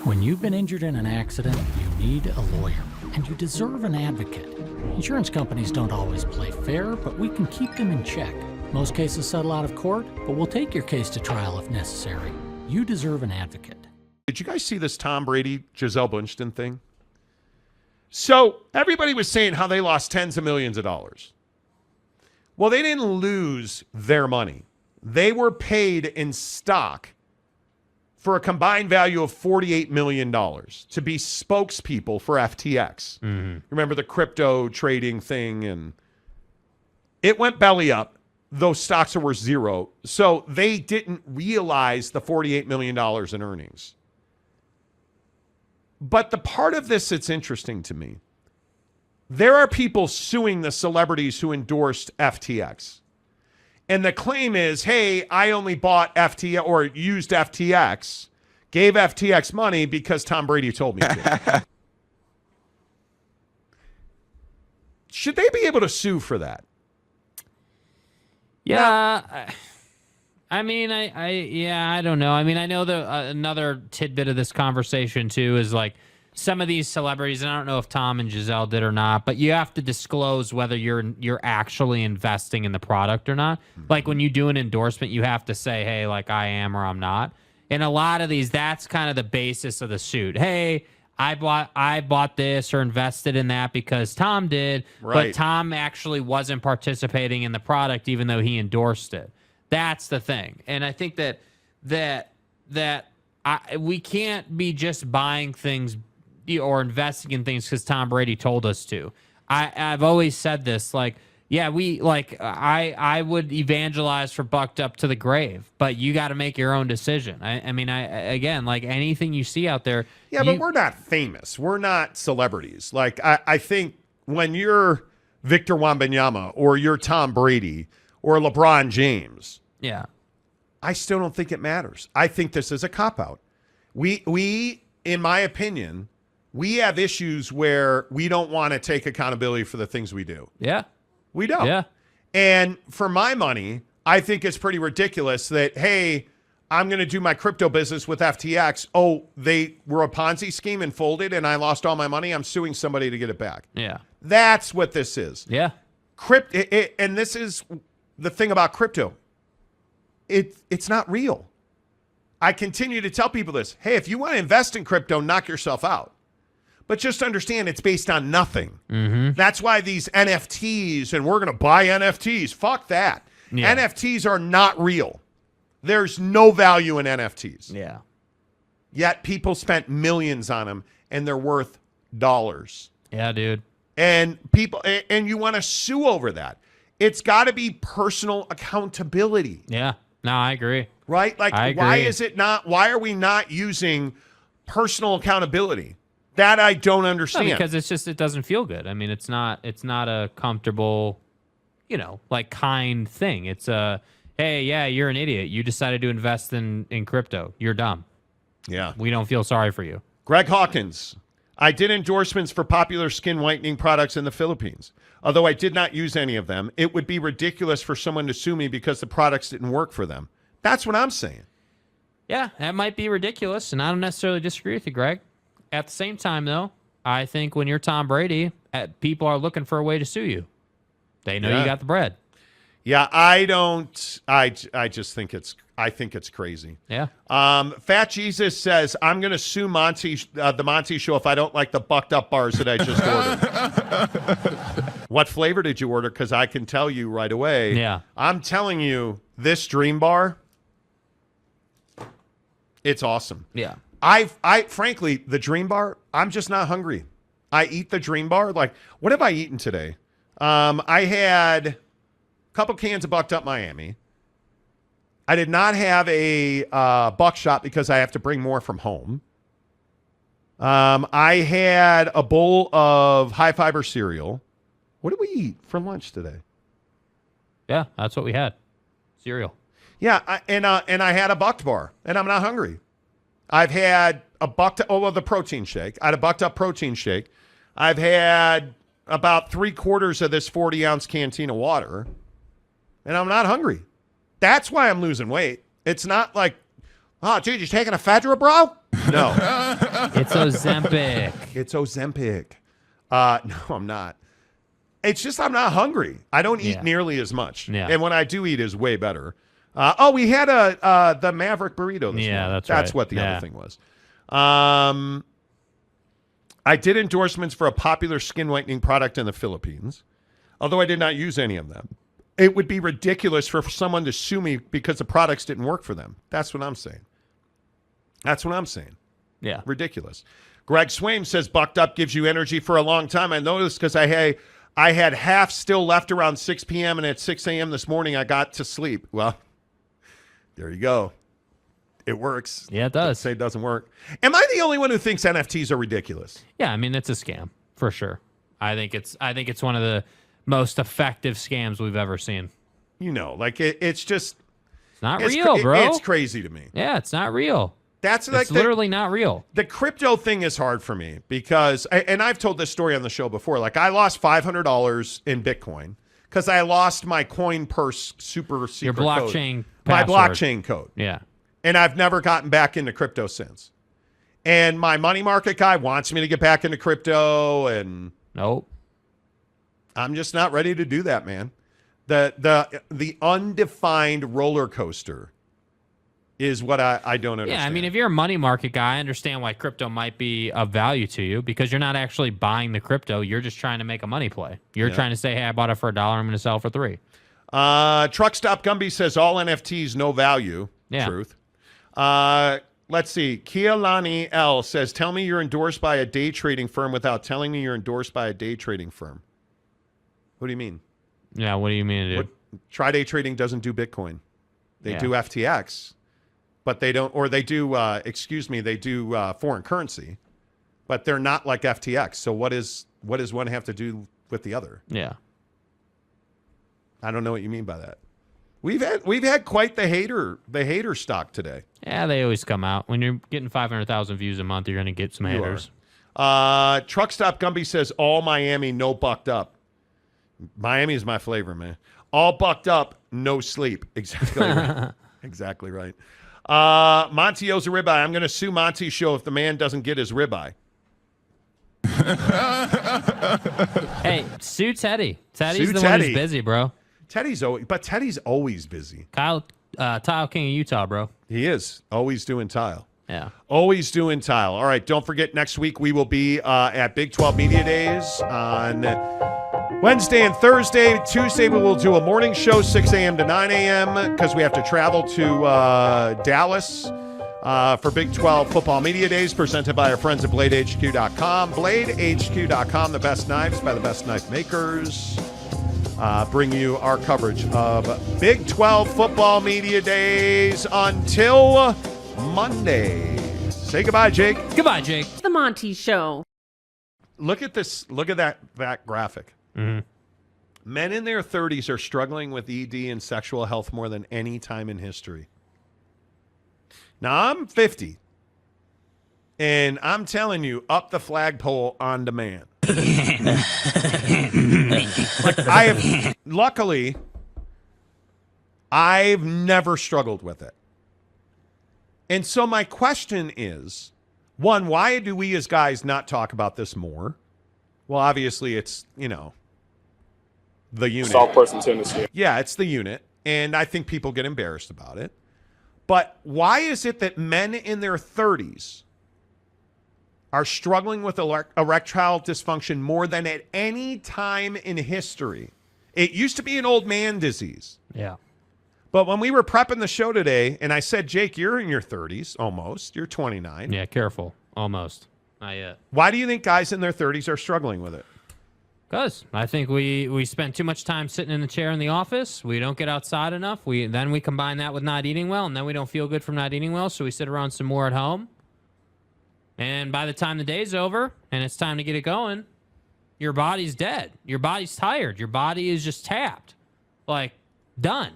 When you've been injured in an accident, you need a lawyer, and you deserve an advocate. Insurance companies don't always play fair, but we can keep them in check. Most cases settle out of court, but we'll take your case to trial if necessary. You deserve an advocate. Did you guys see this Tom Brady, Gisele Bündchen thing? So everybody was saying how they lost tens of millions of dollars. Well, they didn't lose their money. They were paid in stock for a combined value of $48 million to be spokespeople for FTX. Mm-hmm. Remember the crypto trading thing? And it went belly up. Those stocks are worth zero. So they didn't realize the $48 million in earnings. But the part of this that's interesting to me, there are people suing the celebrities who endorsed FTX. And the claim is, hey, I only bought FTX or used FTX, gave FTX money because Tom Brady told me to. Should they be able to sue for that? Yeah. I mean, I don't know. I mean, I know another tidbit of this conversation too is like some of these celebrities, and I don't know if Tom and Gisele did or not, but you have to disclose whether you're actually investing in the product or not. Mm-hmm. Like when you do an endorsement, you have to say, hey, like I am or I'm not. And a lot of these, that's kind of the basis of the suit. Hey, I bought this or invested in that because Tom did, right. But Tom actually wasn't participating in the product even though he endorsed it. That's the thing. And I think that we can't be just buying things or investing in things because Tom Brady told us to. I've always said this, like, yeah, I would evangelize for bucked up to the grave, but you got to make your own decision. I mean, again, like anything you see out there. Yeah, but we're not famous. We're not celebrities. Like, I think when you're Victor Wembanyama or you're Tom Brady or LeBron James, yeah, I still don't think it matters. I think this is a cop-out. We, in my opinion, we have issues where we don't want to take accountability for the things we do. Yeah. We don't. Yeah. And for my money, I think it's pretty ridiculous that, hey, I'm going to do my crypto business with FTX. Oh, they were a Ponzi scheme and folded and I lost all my money. I'm suing somebody to get it back. Yeah. That's what this is. Yeah. And this is the thing about crypto. It's not real. I continue to tell people this. Hey, if you want to invest in crypto, knock yourself out. But just understand it's based on nothing. Mm-hmm. That's why these NFTs, and we're going to buy NFTs. Fuck that. Yeah. NFTs are not real. There's no value in NFTs. Yeah. Yet people spent millions on them, and they're worth dollars. Yeah, dude. And you want to sue over that. It's got to be personal accountability. Yeah. No, I agree. Right? Like, I agree. Why are we not using personal accountability? That I don't understand. No, because it doesn't feel good. I mean, it's not a comfortable, like kind thing. It's hey, yeah, you're an idiot. You decided to invest in crypto. You're dumb. Yeah. We don't feel sorry for you. Greg Hawkins. I did endorsements for popular skin whitening products in the Philippines. Although I did not use any of them, it would be ridiculous for someone to sue me because the products didn't work for them. That's what I'm saying. Yeah, that might be ridiculous, and I don't necessarily disagree with you, Greg. At the same time, though, I think when you're Tom Brady, people are looking for a way to sue you. They know you got the bread. Yeah, I don't. I just think I think it's crazy. Yeah. Fat Jesus says I'm going to sue the Monty Show if I don't like the bucked up bars that I just ordered. What flavor did you order? Because I can tell you right away. Yeah. I'm telling you, this Dream Bar, it's awesome. Yeah. I frankly, the Dream Bar, I'm just not hungry. I eat the Dream Bar. Like, what have I eaten today? I had a couple cans of Bucked Up Miami. I did not have a buckshot because I have to bring more from home. I had a bowl of high fiber cereal. What did we eat for lunch today? Yeah, that's what we had. Cereal. Yeah, and I had a Bucked Bar, and I'm not hungry. I've had the protein shake. I had a Bucked Up protein shake. I've had about 3/4 of this 40-ounce canteen of water, and I'm not hungry. That's why I'm losing weight. It's not like, oh, dude, you taking a Fedra, bro? No. It's Ozempic. It's Ozempic. No, I'm not. It's just I'm not hungry. I don't eat nearly as much. Yeah. And when I do eat is way better. We had the Maverick burrito this morning. That's right. What the other thing was. I did endorsements for a popular skin whitening product in the Philippines, although I did not use any of them. It would be ridiculous for someone to sue me because the products didn't work for them. That's what I'm saying. Yeah. Ridiculous. Greg Swaim says bucked up gives you energy for a long time. I noticed because I had half still left around 6 p.m. and at 6 a.m. this morning I got to sleep. Well, there you go. It works. Yeah, it does. Say it doesn't work. Am I the only one who thinks NFTs are ridiculous? Yeah, I mean it's a scam for sure. I think it's one of the most effective scams we've ever seen. It's just it's not real, bro. It's crazy to me. Yeah, it's not real. It's literally not real. The crypto thing is hard for me because, and I've told this story on the show before, like I lost $500 in Bitcoin because I lost my coin purse super secret Your blockchain code. My password. blockchain code. Yeah. And I've never gotten back into crypto since. And my money market guy wants me to get back into crypto, and nope. I'm just not ready to do that, man. The undefined roller coaster is what I don't understand. Yeah, I mean, if you're a money market guy, I understand why crypto might be of value to you because you're not actually buying the crypto. You're just trying to make a money play. You're trying to say, hey, I bought it for $1. I'm going to sell it for $3. Truck Stop Gumby says all NFTs, no value. Yeah. Truth. Let's see. Kialani L says, tell me you're endorsed by a day trading firm without telling me you're endorsed by a day trading firm. What do you mean? Yeah, what do you mean, dude? Tri-day trading doesn't do Bitcoin. They do FTX, but they don't, or they do, they do foreign currency, but they're not like FTX. So what does one have to do with the other? Yeah. I don't know what you mean by that. We've had quite the hater stock today. Yeah, they always come out. When you're getting 500,000 views a month, you're going to get some haters. Truck Stop Gumby says all Miami, no bucked up. Miami is my flavor, man. All bucked up, no sleep. Exactly right. Exactly right. Monty owes a ribeye. I'm going to sue Monty Show if the man doesn't get his ribeye. Hey, sue Teddy. Teddy's the one who's busy, bro. Teddy's always busy. Tile King of Utah, bro. He is always doing tile. Yeah. Always doing tile. All right. Don't forget, next week we will be at Big 12 Media Days on Wednesday and Thursday. Tuesday we will do a morning show, 6 a.m. to 9 a.m. because we have to travel to Dallas for Big 12 Football Media Days, presented by our friends at BladeHQ.com. BladeHQ.com, the best knives by the best knife makers. Bring you our coverage of Big 12 Football Media Days until Monday. Say goodbye, Jake. Goodbye, Jake. The Monty Show. Look at this. Look at that graphic. Mm-hmm. Men in their 30s are struggling with ED and sexual health more than any time in history. Now, I'm 50, and I'm telling you, up the flagpole on demand. Luckily, I've never struggled with it. And so my question is, one, why do we as guys not talk about this more? Well, obviously it's, the unit. Soft person tendency. Yeah, it's the unit. And I think people get embarrassed about it. But why is it that men in their 30s are struggling with erectile dysfunction more than at any time in history? It used to be an old man disease. Yeah. But when we were prepping the show today, and I said, Jake, you're in your 30s, almost. You're 29. Yeah, careful. Almost. Not yet. Why do you think guys in their 30s are struggling with it? Because I think we spend too much time sitting in the chair in the office. We don't get outside enough. Then we combine that with not eating well, and then we don't feel good from not eating well, so we sit around some more at home. And by the time the day's over and it's time to get it going, your body's dead. Your body's tired. Your body is just tapped. Like, done.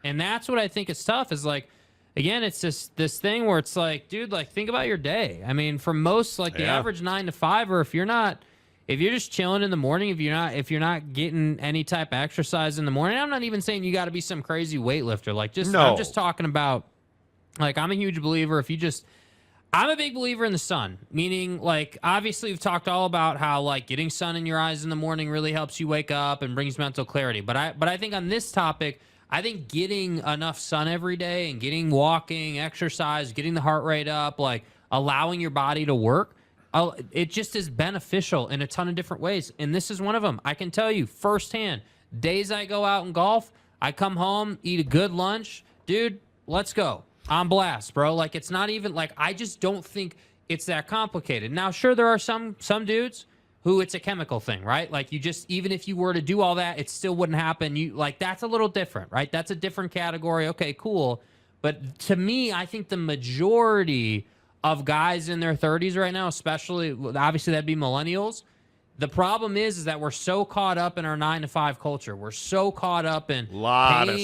And that's what I think is tough is like, again, it's just this thing where it's like, dude, like think about your day. I mean, for most, like the average 9 to 5, or if you're just chilling in the morning, if you're not getting any type of exercise in the morning, I'm not even saying you got to be some crazy weightlifter. Like I'm just talking about, like, I'm a huge believer. I'm a big believer in the sun, meaning like obviously we've talked all about how like getting sun in your eyes in the morning really helps you wake up and brings mental clarity. But I think on this topic, I think getting enough sun every day and getting walking, exercise, getting the heart rate up, like allowing your body to work, it just is beneficial in a ton of different ways. And this is one of them. I can tell you firsthand, days I go out and golf, I come home, eat a good lunch, dude, let's go. On blast, bro. Like, it's not even like, I just don't think it's that complicated. Now, sure, there are some dudes who it's a chemical thing, right? Like, you just, even if you were to do all that, it still wouldn't happen. You like, that's a little different, right? That's a different category. Okay, cool. But to me, I think the majority of guys in their 30s right now, especially, obviously that'd be millennials. The problem is that we're so caught up in our 9-to-5 culture. We're so caught up in a lot of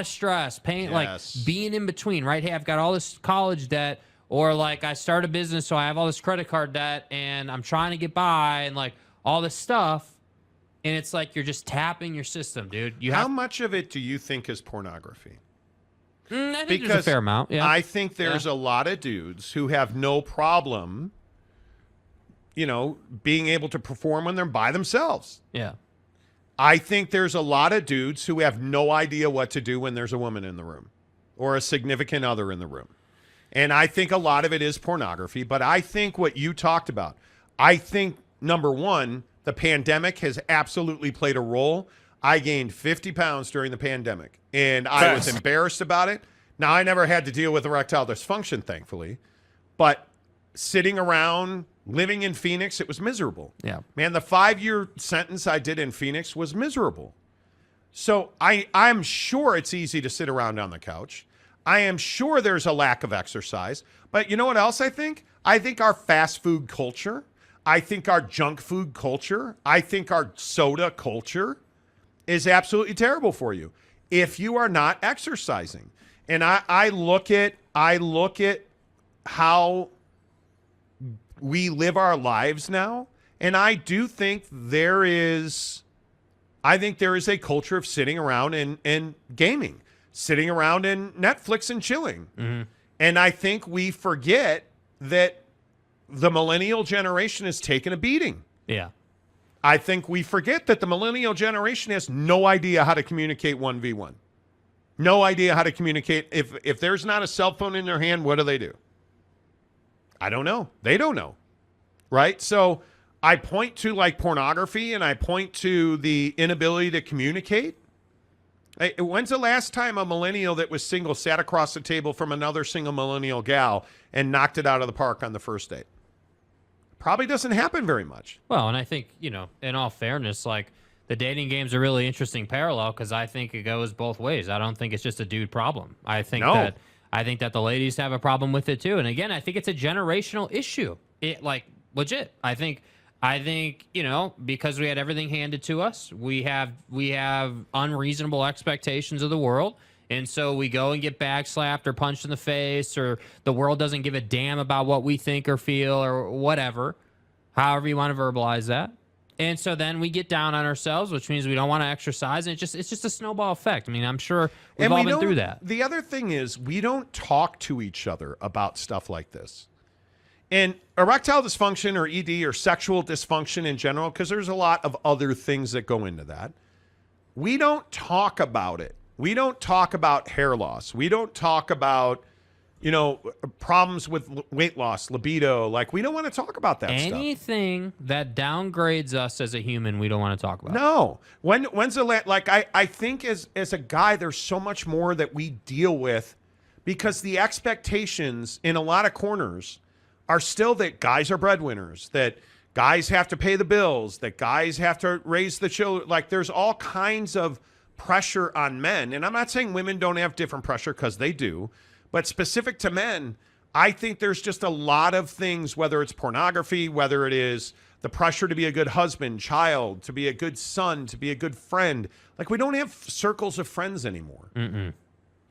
stress, pain, yes. like being in between, right? Hey, I've got all this college debt, or like I start a business, so I have all this credit card debt, and I'm trying to get by, and like all this stuff, and it's like you're just tapping your system, dude. How much of it do you think is pornography? I think there's a fair amount. Yeah, I think there's a lot of dudes who have no problem, being able to perform when they're by themselves. Yeah. I think there's a lot of dudes who have no idea what to do when there's a woman in the room or a significant other in the room. And I think a lot of it is pornography. But I think what you talked about, I think, number one, the pandemic has absolutely played a role. I gained 50 pounds during the pandemic, and I was embarrassed about it. Now, I never had to deal with erectile dysfunction, thankfully. But sitting around, living in Phoenix, it was miserable. Yeah. Man, the 5-year sentence I did in Phoenix was miserable. So I'm sure it's easy to sit around on the couch. I am sure there's a lack of exercise. But you know what else I think? I think our fast food culture, I think our junk food culture, I think our soda culture is absolutely terrible for you if you are not exercising. And I look at how we live our lives now, and I do think there is a culture of sitting around and gaming, sitting around and Netflix and chilling. Mm-hmm. And I think we forget that the millennial generation has taken a beating. Yeah. I think we forget that the millennial generation has no idea how to communicate 1v1. No idea how to communicate. If there's not a cell phone in their hand, what do? I don't know. They don't know. Right? So I point to like pornography, and I point to the inability to communicate. When's the last time a millennial that was single sat across the table from another single millennial gal and knocked it out of the park on the first date? Probably doesn't happen very much. Well, and I think, in all fairness, like the dating game's a really interesting parallel because I think it goes both ways. I don't think it's just a dude problem. I think that the ladies have a problem with it too. And again, I think it's a generational issue. It like legit. I think, because we had everything handed to us, we have unreasonable expectations of the world. And so we go and get bag slapped or punched in the face, or the world doesn't give a damn about what we think or feel or whatever, however you want to verbalize that. And so then we get down on ourselves, which means we don't want to exercise. And it's just a snowball effect. I mean, I'm sure we've all been through that. The other thing is we don't talk to each other about stuff like this. And erectile dysfunction or ED or sexual dysfunction in general, because there's a lot of other things that go into that. We don't talk about it. We don't talk about hair loss. We don't talk about, problems with weight loss, libido. Like, we don't want to talk about that stuff. Anything that downgrades us as a human, we don't want to talk about. No. When's the I think as a guy, there's so much more that we deal with because the expectations in a lot of corners are still that guys are breadwinners, that guys have to pay the bills, that guys have to raise the children. Like, there's all kinds of pressure on men. And I'm not saying women don't have different pressure, because they do. But specific to men, I think there's just a lot of things, whether it's pornography, whether it is the pressure to be a good husband, child, to be a good son, to be a good friend. Like, we don't have circles of friends anymore. Mm-mm.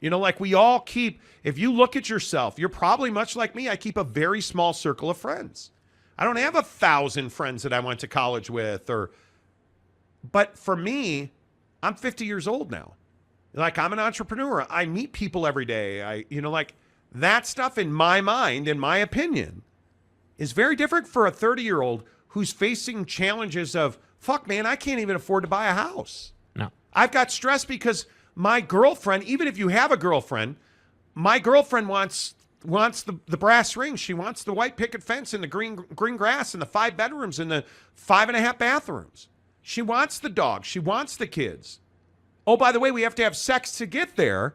Like we all keep, if you look at yourself, you're probably much like me. I keep a very small circle of friends. I don't have 1,000 friends that I went to college with, but for me, I'm 50 years old now. Like, I'm an entrepreneur. I meet people every day. That stuff, in my mind, in my opinion, is very different for a 30-year-old who's facing challenges of, fuck, man, I can't even afford to buy a house. No. I've got stress because my girlfriend, even if you have a girlfriend, my girlfriend wants the brass ring. She wants the white picket fence and the green grass and the 5 bedrooms and the 5.5 bathrooms. She wants the dog. She wants the kids. Oh, by the way, we have to have sex to get there.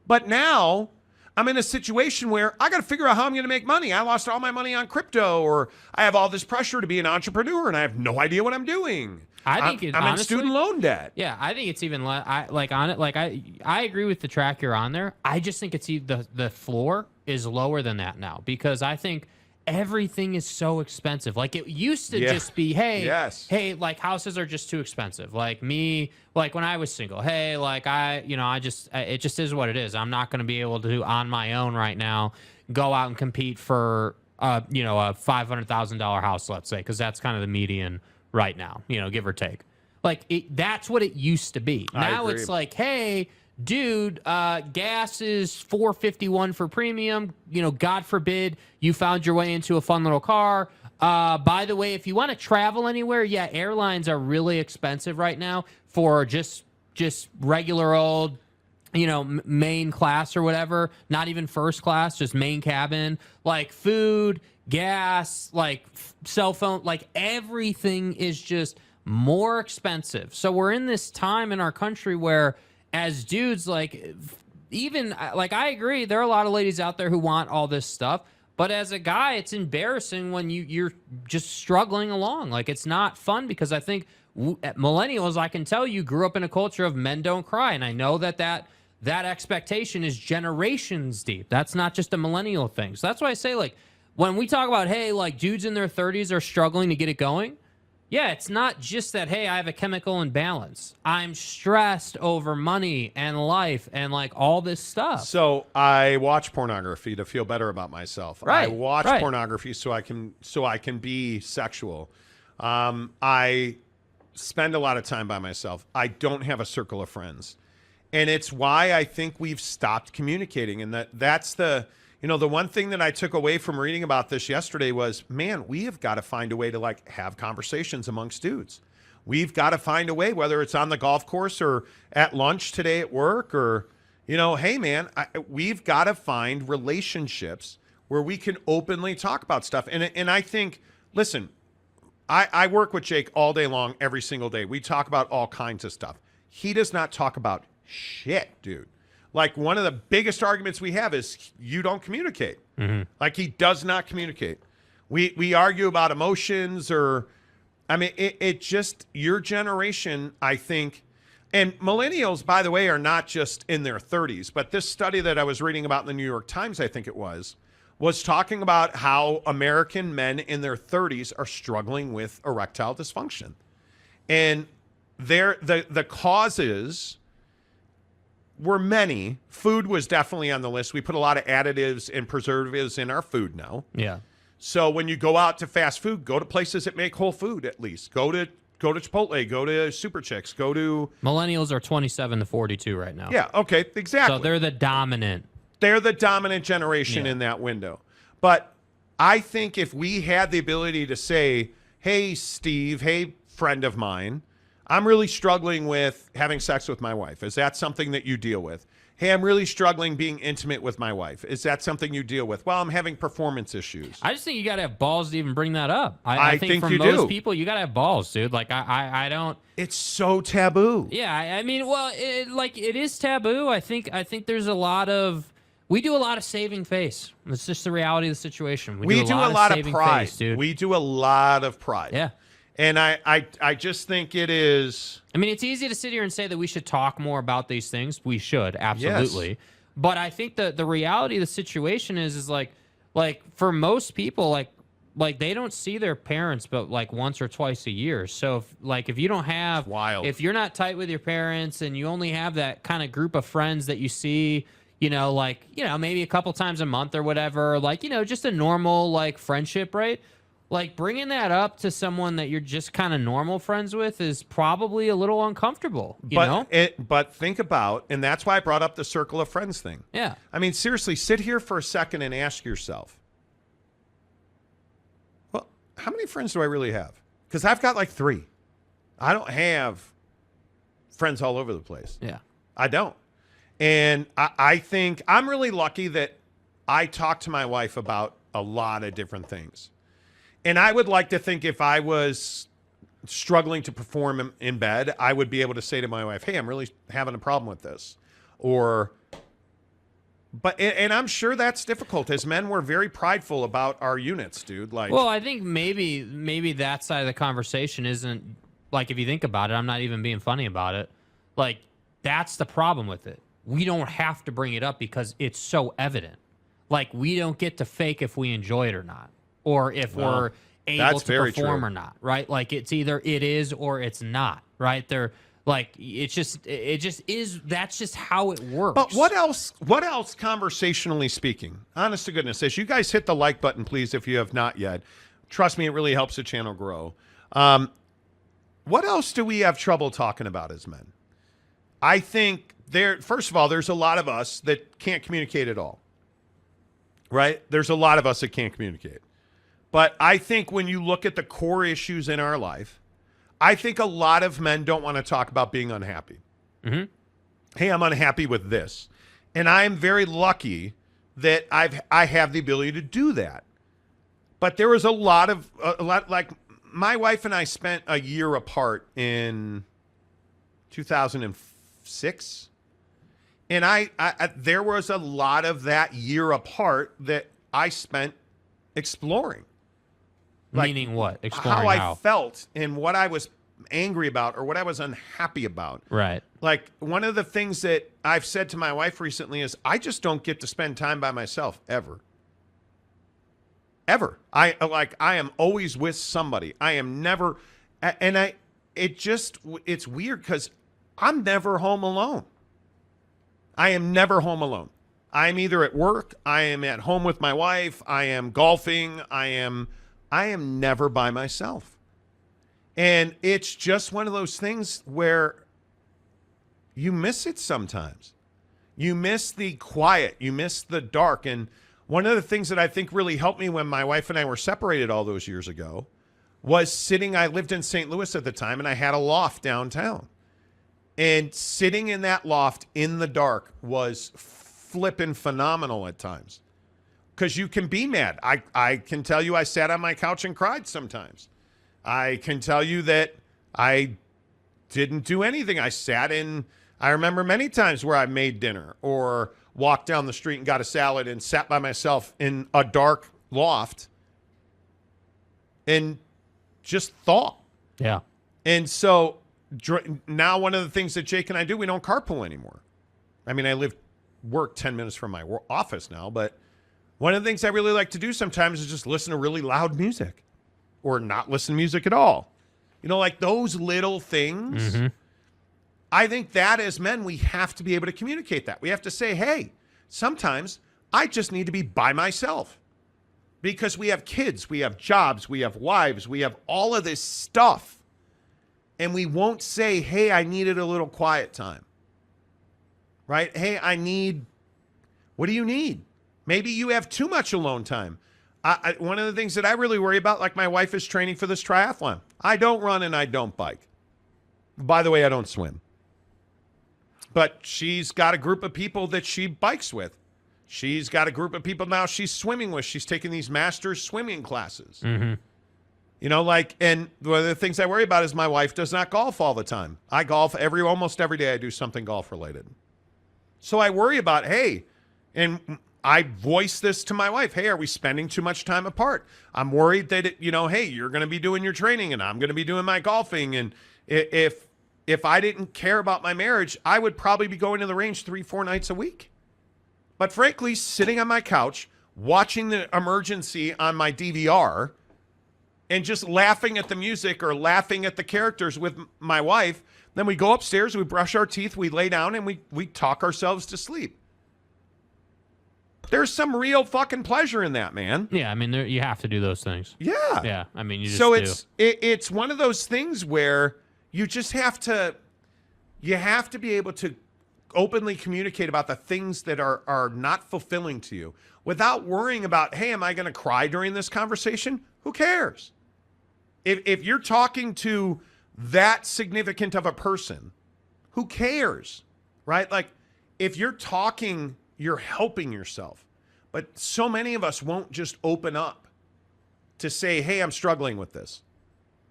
But now I'm in a situation where I got to figure out how I'm going to make money. I lost all my money on crypto, or I have all this pressure to be an entrepreneur and I have no idea what I'm doing. I think I'm honestly, in student loan debt. Yeah, I think it's even I agree with the track you're on there. I just think it's the floor is lower than that now, because I think everything is so expensive. Like, it used to just be, hey, like, houses are just too expensive. Like me, like when I was single, hey, like it just is what it is. I'm not going to be able to, on my own right now, go out and compete for a $500,000 house, let's say, because that's kind of the median right now, give or take. Like, that's what it used to be. Now it's like, hey, dude, gas is $4.51 for premium. God forbid you found your way into a fun little car. By the way, if you want to travel anywhere, airlines are really expensive right now for just regular old, main class or whatever. Not even first class, just main cabin. Like food, gas, like cell phone, like everything is just more expensive. So we're in this time in our country where, as dudes, like, even like, I agree, there are a lot of ladies out there who want all this stuff, but as a guy, it's embarrassing when you're just struggling along. Like, it's not fun, because I think millennials, I can tell you, grew up in a culture of men don't cry, and I know that expectation is generations deep. That's not just a millennial thing. So that's why I say, like, when we talk about, hey, like, dudes in their 30s are struggling to get it going, yeah, it's not just that, hey, I have a chemical imbalance. I'm stressed over money and life and, like, all this stuff. So I watch pornography to feel better about myself. Right, I watch right. pornography so I can be sexual. I spend a lot of time by myself. I don't have a circle of friends. And it's why I think we've stopped communicating. And that's the one thing that I took away from reading about this yesterday was, man, we have got to find a way to, like, have conversations amongst dudes. We've got to find a way, whether it's on the golf course or at lunch today at work, or, hey, man, we've got to find relationships where we can openly talk about stuff. And I think, listen, I work with Jake all day long, every single day. We talk about all kinds of stuff. He does not talk about shit, dude. Like, one of the biggest arguments we have is you don't communicate. Mm-hmm. Like, he does not communicate. We argue about emotions, or, I mean, it just, your generation, I think, and millennials, by the way, are not just in their 30s, but this study that I was reading about in the New York Times, I think it was talking about how American men in their 30s are struggling with erectile dysfunction. And the causes were many. Food was definitely on the list. We put a lot of additives and preservatives in our food now. Yeah. So when you go out to fast food, go to places that make whole food at least. Go to Chipotle, go to Super Chicks, go to... Millennials are 27 to 42 right now. Yeah, okay, exactly. So they're the dominant generation in that window. But I think if we had the ability to say, hey, Steve, hey, friend of mine, I'm really struggling with having sex with my wife. Is that something that you deal with? Hey, I'm really struggling being intimate with my wife. Is that something you deal with? Well, I'm having performance issues. I just think you got to have balls to even bring that up. I think for most people, you got to have balls, dude. Like, I don't. It's so taboo. Yeah, I mean, well, it is taboo. I think there's a lot of. We do a lot of saving face. It's just the reality of the situation. We do a lot of pride, face, dude. We do a lot of pride. Yeah. And I just think it is. I mean, it's easy to sit here and say that we should talk more about these things. We should, absolutely. Yes. But I think the reality of the situation is like for most people, like they don't see their parents but like once or twice a year. So if you don't have, if you're not tight with your parents and you only have that kind of group of friends that you see, maybe a couple times a month or whatever, just a normal like friendship, right? Like, bringing that up to someone that you're just kind of normal friends with is probably a little uncomfortable, you know? But think about, and that's why I brought up the circle of friends thing. Yeah. I mean, seriously, sit here for a second and ask yourself, well, how many friends do I really have? Because I've got like 3. I don't have friends all over the place. Yeah. I don't. And I think I'm really lucky that I talk to my wife about a lot of different things. And I would like to think if I was struggling to perform in bed, I would be able to say to my wife, hey, I'm really having a problem with this. And I'm sure that's difficult. As men, we're very prideful about our units, dude. Like, well, I think maybe that side of the conversation isn't, like, if you think about it, I'm not even being funny about it. Like, that's the problem with it. We don't have to bring it up because it's so evident. Like, we don't get to fake if we enjoy it or not, or if we're able to perform or not, right? Like, it's either it is or it's not, right? They're like, it just is. That's just how it works. But what else conversationally speaking, honest to goodness, as you guys hit the like button, please, if you have not yet. Trust me, it really helps the channel grow. What else do we have trouble talking about as men? I think first of all, there's a lot of us that can't communicate at all. Right? There's a lot of us that can't communicate. But I think when you look at the core issues in our life, I think a lot of men don't want to talk about being unhappy. Mm-hmm. Hey, I'm unhappy with this. And I'm very lucky that I have the ability to do that. But there was a lot like my wife and I spent a year apart in 2006. And I there was a lot of that year apart that I spent exploring. Like, meaning what? Exploring how I felt and what I was angry about or what I was unhappy about. Right. Like, one of the things that I've said to my wife recently is I just don't get to spend time by myself ever. Ever. I am always with somebody. I am never, and it's weird because I'm never home alone. I am never home alone. I'm either at work, I am at home with my wife, I am golfing, I am never by myself. And it's just one of those things where you miss it sometimes. You miss the quiet, you miss the dark. And one of the things that I think really helped me when my wife and I were separated all those years ago was I lived in St. Louis at the time, and I had a loft downtown. And sitting in that loft in the dark was flipping phenomenal at times. Because you can be mad. I can tell you I sat on my couch and cried sometimes. I can tell you that I didn't do anything. I remember many times where I made dinner or walked down the street and got a salad and sat by myself in a dark loft and just thought. Yeah. And so now one of the things that Jake and I do, we don't carpool anymore. I mean, I work 10 minutes from my office now, but one of the things I really like to do sometimes is just listen to really loud music or not listen to music at all. You know, like those little things. Mm-hmm. I think that as men, we have to be able to communicate that. We have to say, hey, sometimes I just need to be by myself because we have kids, we have jobs, we have wives, we have all of this stuff. And we won't say, hey, I needed a little quiet time. Right? Hey, what do you need? Maybe you have too much alone time. One of the things that I really worry about, like my wife is training for this triathlon. I don't run and I don't bike. By the way, I don't swim. But she's got a group of people that she bikes with. She's got a group of people now she's swimming with. She's taking these master's swimming classes. Mm-hmm. You know, and one of the things I worry about is my wife does not golf all the time. I golf almost every day. I do something golf related. So I worry about, hey, and I voice this to my wife. Hey, are we spending too much time apart? I'm worried that, hey, you're going to be doing your training and I'm going to be doing my golfing. And if I didn't care about my marriage, I would probably be going to the range 3-4 nights a week. But frankly, sitting on my couch, watching the emergency on my DVR, and just laughing at the music or laughing at the characters with my wife. Then we go upstairs, we brush our teeth, we lay down, and we talk ourselves to sleep. There's some real fucking pleasure in that, man. Yeah, I mean, you have to do those things. Yeah. Yeah, I mean, you just so do. it's one of those things where you just have to be able to openly communicate about the things that are not fulfilling to you without worrying about, hey, am I going to cry during this conversation? Who cares? If you're talking to that significant of a person, who cares, right? Like, if you're talking, you're helping yourself. But so many of us won't just open up to say, hey, I'm struggling with this.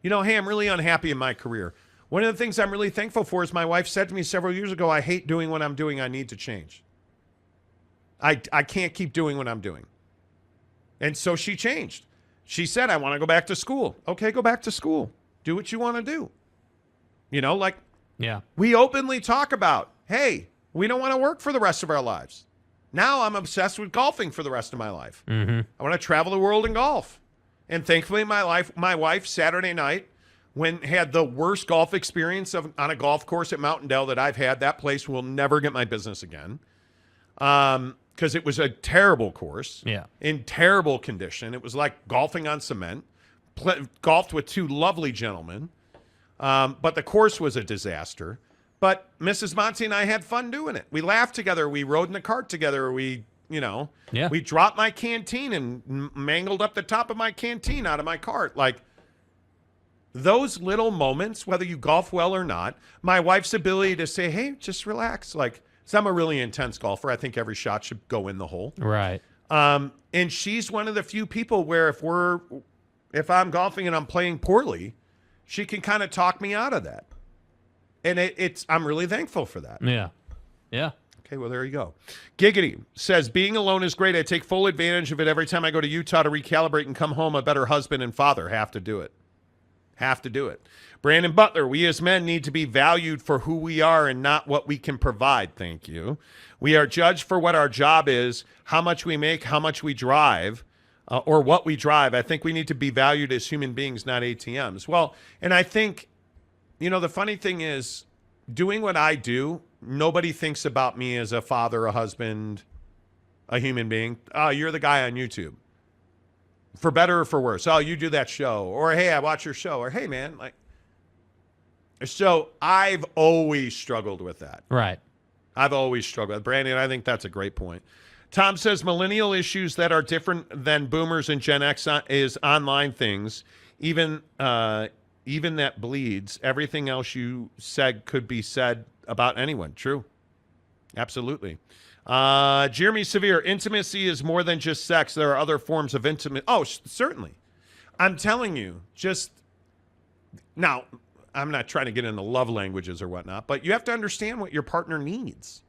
You know, hey, I'm really unhappy in my career. One of the things I'm really thankful for is my wife said to me several years ago, I hate doing what I'm doing. I need to change. I can't keep doing what I'm doing. And so she changed. She said, I want to go back to school. Okay, go back to school. Do what you want to do. You know, like, Yeah. we openly talk about, hey, we don't want to work for the rest of our lives. Now I'm obsessed with golfing for the rest of my life. Mm-hmm. I want to travel the world and golf. And thankfully, my wife, Saturday night, had the worst golf experience on a golf course at Mountain Dell that I've had. That place will never get my business again. Because it was a terrible course. Yeah. In terrible condition. It was like golfing on cement. Golfed with two lovely gentlemen. But the course was a disaster. But Mrs. Monty and I had fun doing it. We laughed together. We rode in the cart together. We dropped my canteen and mangled up the top of my canteen out of my cart. Like, those little moments, whether you golf well or not, my wife's ability to say, hey, just relax. Like, so I'm a really intense golfer. I think every shot should go in the hole. Right. And she's one of the few people where if I'm golfing and I'm playing poorly, she can kind of talk me out of that. And I'm really thankful for that. Yeah. Yeah. Okay, well, there you go. Giggity says, being alone is great. I take full advantage of it every time I go to Utah to recalibrate and come home a better husband and father. Have to do it. Have to do it. Brandon Butler, we as men need to be valued for who we are and not what we can provide. Thank you. We are judged for what our job is, how much we make, how much we drive, or what we drive. I think we need to be valued as human beings, not ATMs. Well, and I think, the funny thing is, doing what I do, nobody thinks about me as a father, a husband, a human being. Oh, you're the guy on YouTube. For better or for worse. Oh, you do that show. Or, hey, I watch your show. Or, hey, man. So I've always struggled with that. Right. I've always struggled with it. Brandon, I think that's a great point. Tom says millennial issues that are different than boomers and Gen X is online things. Even that bleeds. Everything else you said could be said about anyone. True. Absolutely. Jeremy Severe, intimacy is more than just sex. There are other forms of intimacy. Oh, certainly. I'm telling you, now, I'm not trying to get into love languages or whatnot, but you have to understand what your partner needs.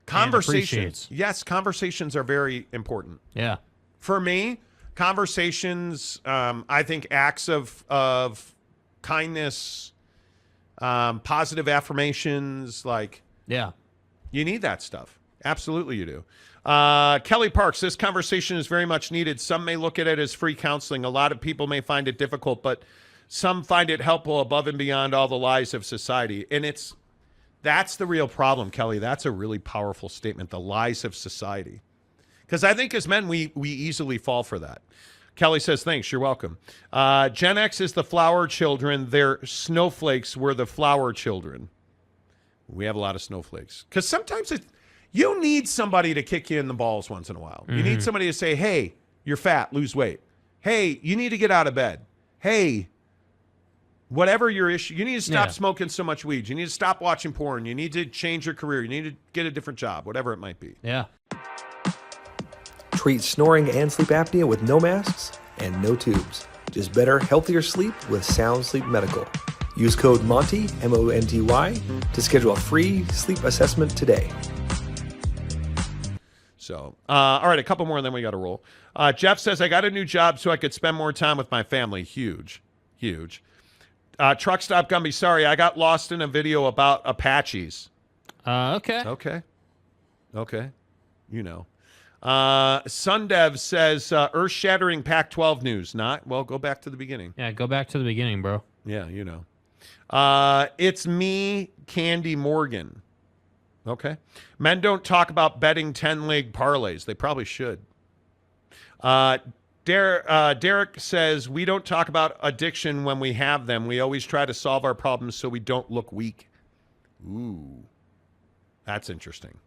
Conversations. Yes, conversations are very important. Yeah. For me, conversations, I think acts of kindness, positive affirmations, yeah, you need that stuff. Absolutely you do. Kelly Parks, this conversation is very much needed. Some may look at it as free counseling. A lot of people may find it difficult, but some find it helpful above and beyond all the lies of society. And that's the real problem, Kelly. That's a really powerful statement, the lies of society. Because I think as men, we easily fall for that. Kelly says, thanks, you're welcome. Gen X is the flower children. Their snowflakes were the flower children. We have a lot of snowflakes. Because sometimes you need somebody to kick you in the balls once in a while. Mm-hmm. You need somebody to say, hey, you're fat, lose weight. Hey, you need to get out of bed. Hey, whatever your issue, you need to stop smoking so much weed. You need to stop watching porn. You need to change your career. You need to get a different job, whatever it might be. Yeah. Treat snoring and sleep apnea with no masks and no tubes. Just better, healthier sleep with Sound Sleep Medical. Use code MONTY, M-O-N-T-Y, to schedule a free sleep assessment today. So, all right, a couple more and then we got to roll. Jeff says, I got a new job so I could spend more time with my family. Huge, huge. Truck Stop Gumby, sorry, I got lost in a video about Apaches. Okay. Okay. Sundev says, earth-shattering Pac-12 news. Not? Well, go back to the beginning. Yeah, go back to the beginning, bro. Yeah, It's me, Candy Morgan. Okay. Men don't talk about betting 10-leg parlays. They probably should. Derek says, we don't talk about addiction when we have them. We always try to solve our problems so we don't look weak. Ooh, that's interesting.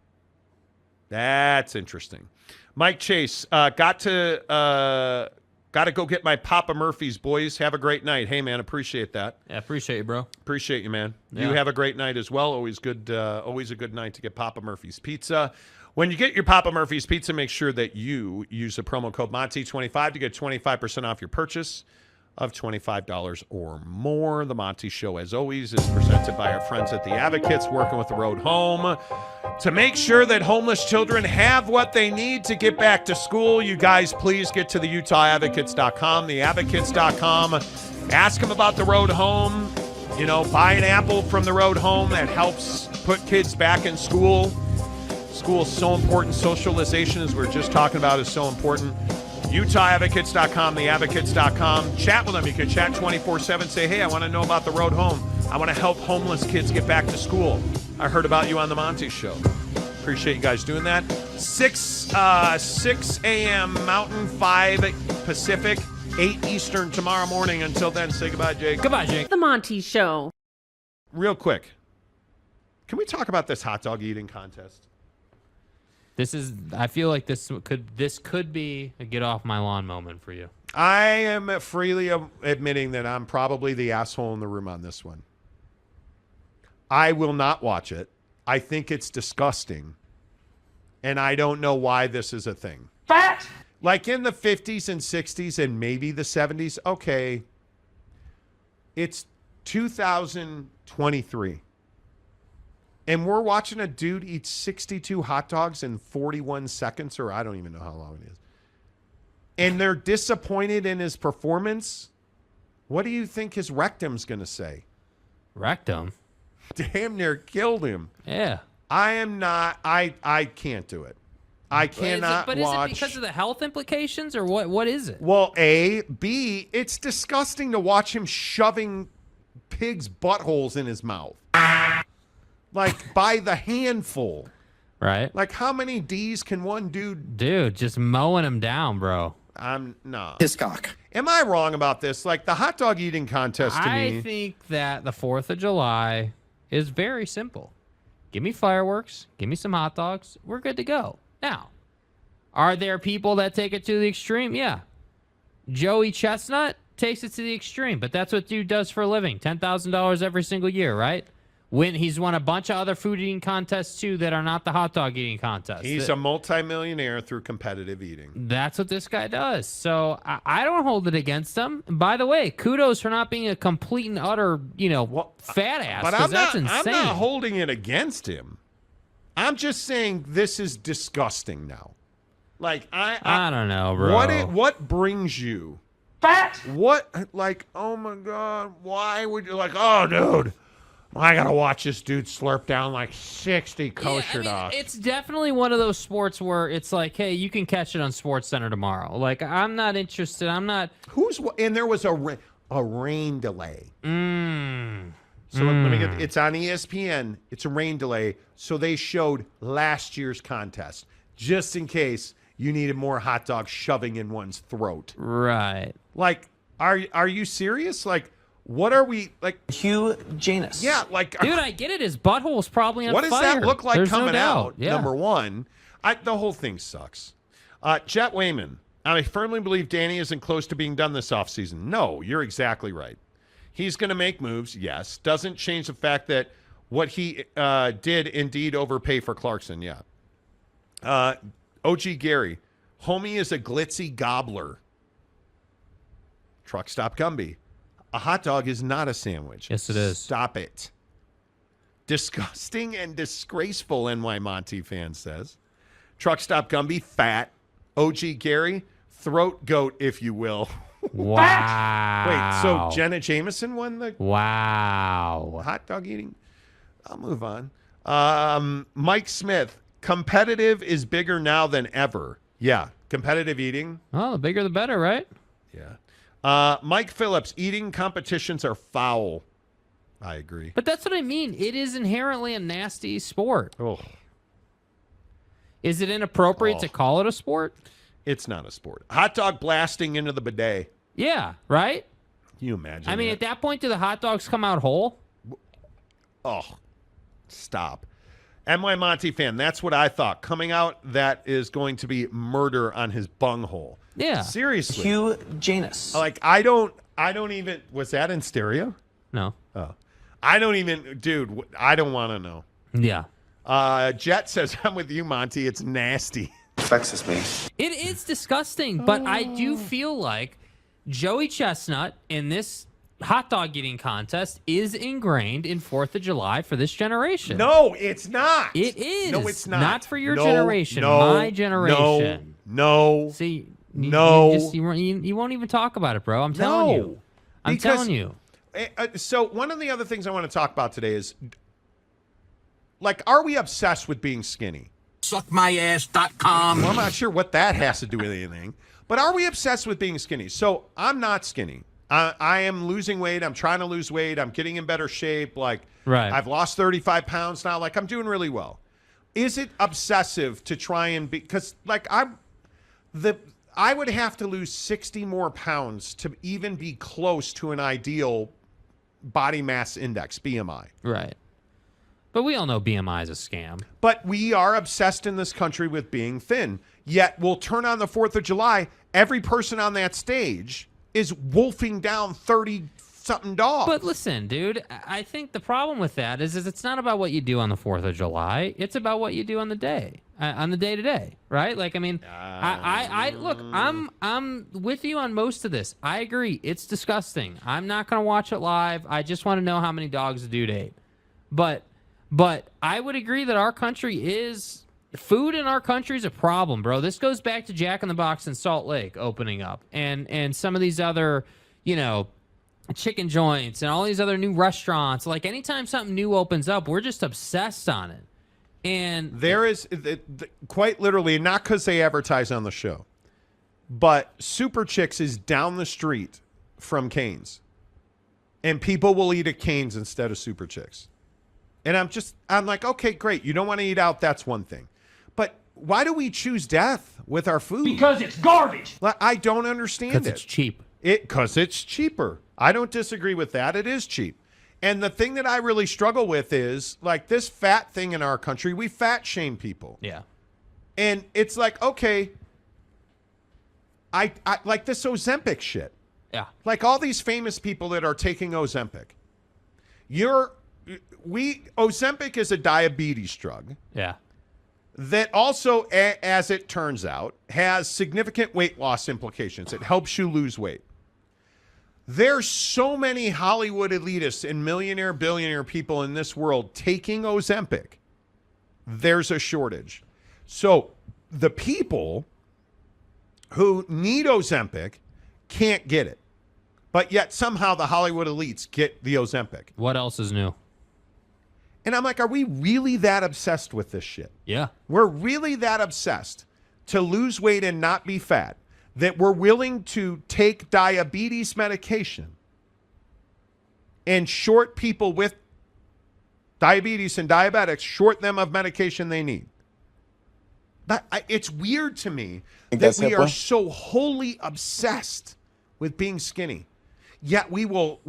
That's interesting. Mike Chase, got to go get my Papa Murphy's, boys. Have a great night. Hey, man, appreciate that. Yeah, appreciate you, bro. Appreciate you, man. Yeah. You have a great night as well. Always a good night to get Papa Murphy's Pizza. When you get your Papa Murphy's Pizza, make sure that you use the promo code Monty25 to get 25% off your purchase of $25 or more. The Monty Show, as always, is presented by our friends at the Advocates, working with the road home to make sure that homeless children have what they need to get back to school. You guys, please get to the UtahAdvocates.com, theadvocates.com. Ask them about the road home. You know, buy an apple from the road home that helps put kids back in school. School is so important. Socialization, as we are just talking about, is so important. UtahAdvocates.com, theadvocates.com. Chat with them. You can chat 24/7. Say, hey, I want to know about the road home. I want to help homeless kids get back to school. I heard about you on the Monty Show. Appreciate you guys doing that. 6 a.m. Mountain, 5 Pacific, 8 Eastern tomorrow morning. Until then, say goodbye, Jake. Goodbye, Jake. The Monty Show. Real quick, can we talk about this hot dog eating contest? I feel like this could be a get off my lawn moment for you. I am freely admitting that I'm probably the asshole in the room on this one. I will not watch it. I think it's disgusting. And I don't know why this is a thing. Fat. Like in the 50s and 60s and maybe the 70s, okay. It's 2023. And we're watching a dude eat 62 hot dogs in 41 seconds, or I don't even know how long it is. And they're disappointed in his performance. What do you think his rectum's going to say? Rectum? Damn near killed him. Yeah. I can't do it. I cannot watch. Is it because of the health implications, or what is it? Well, A. B, it's disgusting to watch him shoving pigs' buttholes in his mouth. Like, by the handful. Right. Like, how many D's can one dude? Dude, just mowing him down, bro. No. His cock. Am I wrong about this? Like, the hot dog eating contest to me. I think that the 4th of July is very simple. Give me fireworks. Give me some hot dogs. We're good to go. Now, are there people that take it to the extreme? Yeah. Joey Chestnut takes it to the extreme, but that's what dude does for a living. $10,000 every single year, right? He's won a bunch of other food eating contests, too, that are not the hot dog eating contest. He's a multimillionaire through competitive eating. That's what this guy does. So I don't hold it against him. And by the way, kudos for not being a complete and utter, fat ass. But that's insane. I'm not holding it against him. I'm just saying this is disgusting now. Like, I don't know, bro. What brings you? Fat. What, like, oh, my God, why would you, like, oh, dude. I gotta watch this dude slurp down like 60 kosher dogs. It's definitely one of those sports where it's like, hey, you can catch it on SportsCenter tomorrow. Like, I'm not interested. I'm not. And there was a rain delay. So let me get. It's on ESPN. It's a rain delay. So they showed last year's contest just in case you needed more hot dogs shoving in one's throat. Right. Like, are you serious? Like. What are we, like? Hugh Janus. Yeah, like. Dude, I get it. His butthole's probably on fire. What does that look like coming out? Yeah. Number one. The whole thing sucks. Jet Wayman. I firmly believe Danny isn't close to being done this offseason. No, you're exactly right. He's going to make moves, yes. Doesn't change the fact that what he did indeed overpay for Clarkson, yeah. OG Gary. Homie is a glitzy gobbler. Truck Stop Gumby. A hot dog is not a sandwich. Yes, it is. Stop it. Disgusting and disgraceful, NY Monty fan says. Truck Stop Gumby, fat. OG Gary, throat goat, if you will. Wow. Wait, so Jenna Jameson won the hot dog eating? I'll move on. Mike Smith, competitive is bigger now than ever. Yeah, competitive eating. Oh, the bigger the better, right? Yeah. Mike Phillips, eating competitions are foul. I agree. But that's what I mean. It is inherently a nasty sport. Oh, Is it inappropriate to call it a sport? it's not a sport. Hot dog blasting into the bidet. Yeah, right? Can you imagine? I mean, that? at that point, do the hot dogs come out whole? Oh, stop. NY Monty fan, that's what I thought. Coming out, that is going to be murder on his bunghole. Yeah. Seriously. Hugh Janus. Like, I don't even, was that in stereo? No. Oh. I don't even, dude, I don't want to know. Yeah. Jet says, I'm with you, Monty. It's nasty. Vexes me. It is disgusting, but I do feel like Joey Chestnut in this hot dog eating contest is ingrained in 4th of July for this generation. No, it's not. It is. No, it's not. Not for your No, generation. no, my generation. No. See, No. you won't even talk about it, bro. I'm telling you. I'm Because- telling you. So one of the other things I want to talk about today is, like, are we obsessed with being skinny? Suckmyass.com. Well, I'm not sure what that has to do with anything, but are we obsessed with being skinny? So I'm not skinny. I am losing weight. I'm trying to lose weight. I'm getting in better shape. Like, Right. I've lost 35 pounds now. Like, I'm doing really well. Is it obsessive to try and be, because like I would have to lose 60 more pounds to even be close to an ideal body mass index, BMI. Right. But we all know BMI is a scam. But we are obsessed in this country with being thin. Yet we'll turn on the 4th of July. Every person on that stage is wolfing down 30-something dogs. But listen, dude, I think the problem with that is it's not about what you do on the 4th of July. It's about what you do on the day to day, right? Like, I mean, I look, I'm with you on most of this. I agree. It's disgusting. I'm not going to watch it live. I just want to know how many dogs the dude ate. But I would agree that our country is, food in our country is a problem, bro. This goes back to Jack in the Box in Salt Lake opening up and some of these other, chicken joints and all these other new restaurants. Like, anytime something new opens up, we're just obsessed on it. And there is, quite literally, not because they advertise on the show, but Super Chicks is down the street from Cane's. And people will eat at Cane's instead of Super Chicks. And I'm like, okay, great. You don't want to eat out. That's one thing. But why do we choose death with our food? Because it's garbage. I don't understand because it. it's cheap. Because it's cheaper. I don't disagree with that. It is cheap. And the thing that I really struggle with is, like, this fat thing in our country, we fat shame people. Yeah. And it's like, okay, I like this Ozempic shit. Yeah. Like all these famous people that are taking Ozempic. Ozempic is a diabetes drug Yeah. that also, as it turns out, has significant weight loss implications. It helps you lose weight. There's so many Hollywood elitists and millionaire, billionaire people in this world taking Ozempic. There's a shortage. So the people who need Ozempic can't get it. But yet somehow the Hollywood elites get the Ozempic. What else is new? And I'm like, are we really that obsessed with this shit? Yeah. We're really that obsessed to lose weight and not be fat that we're willing to take diabetes medication and short people with diabetes and diabetics, short them of medication they need. It's weird to me that we are so wholly obsessed with being skinny. Yet we will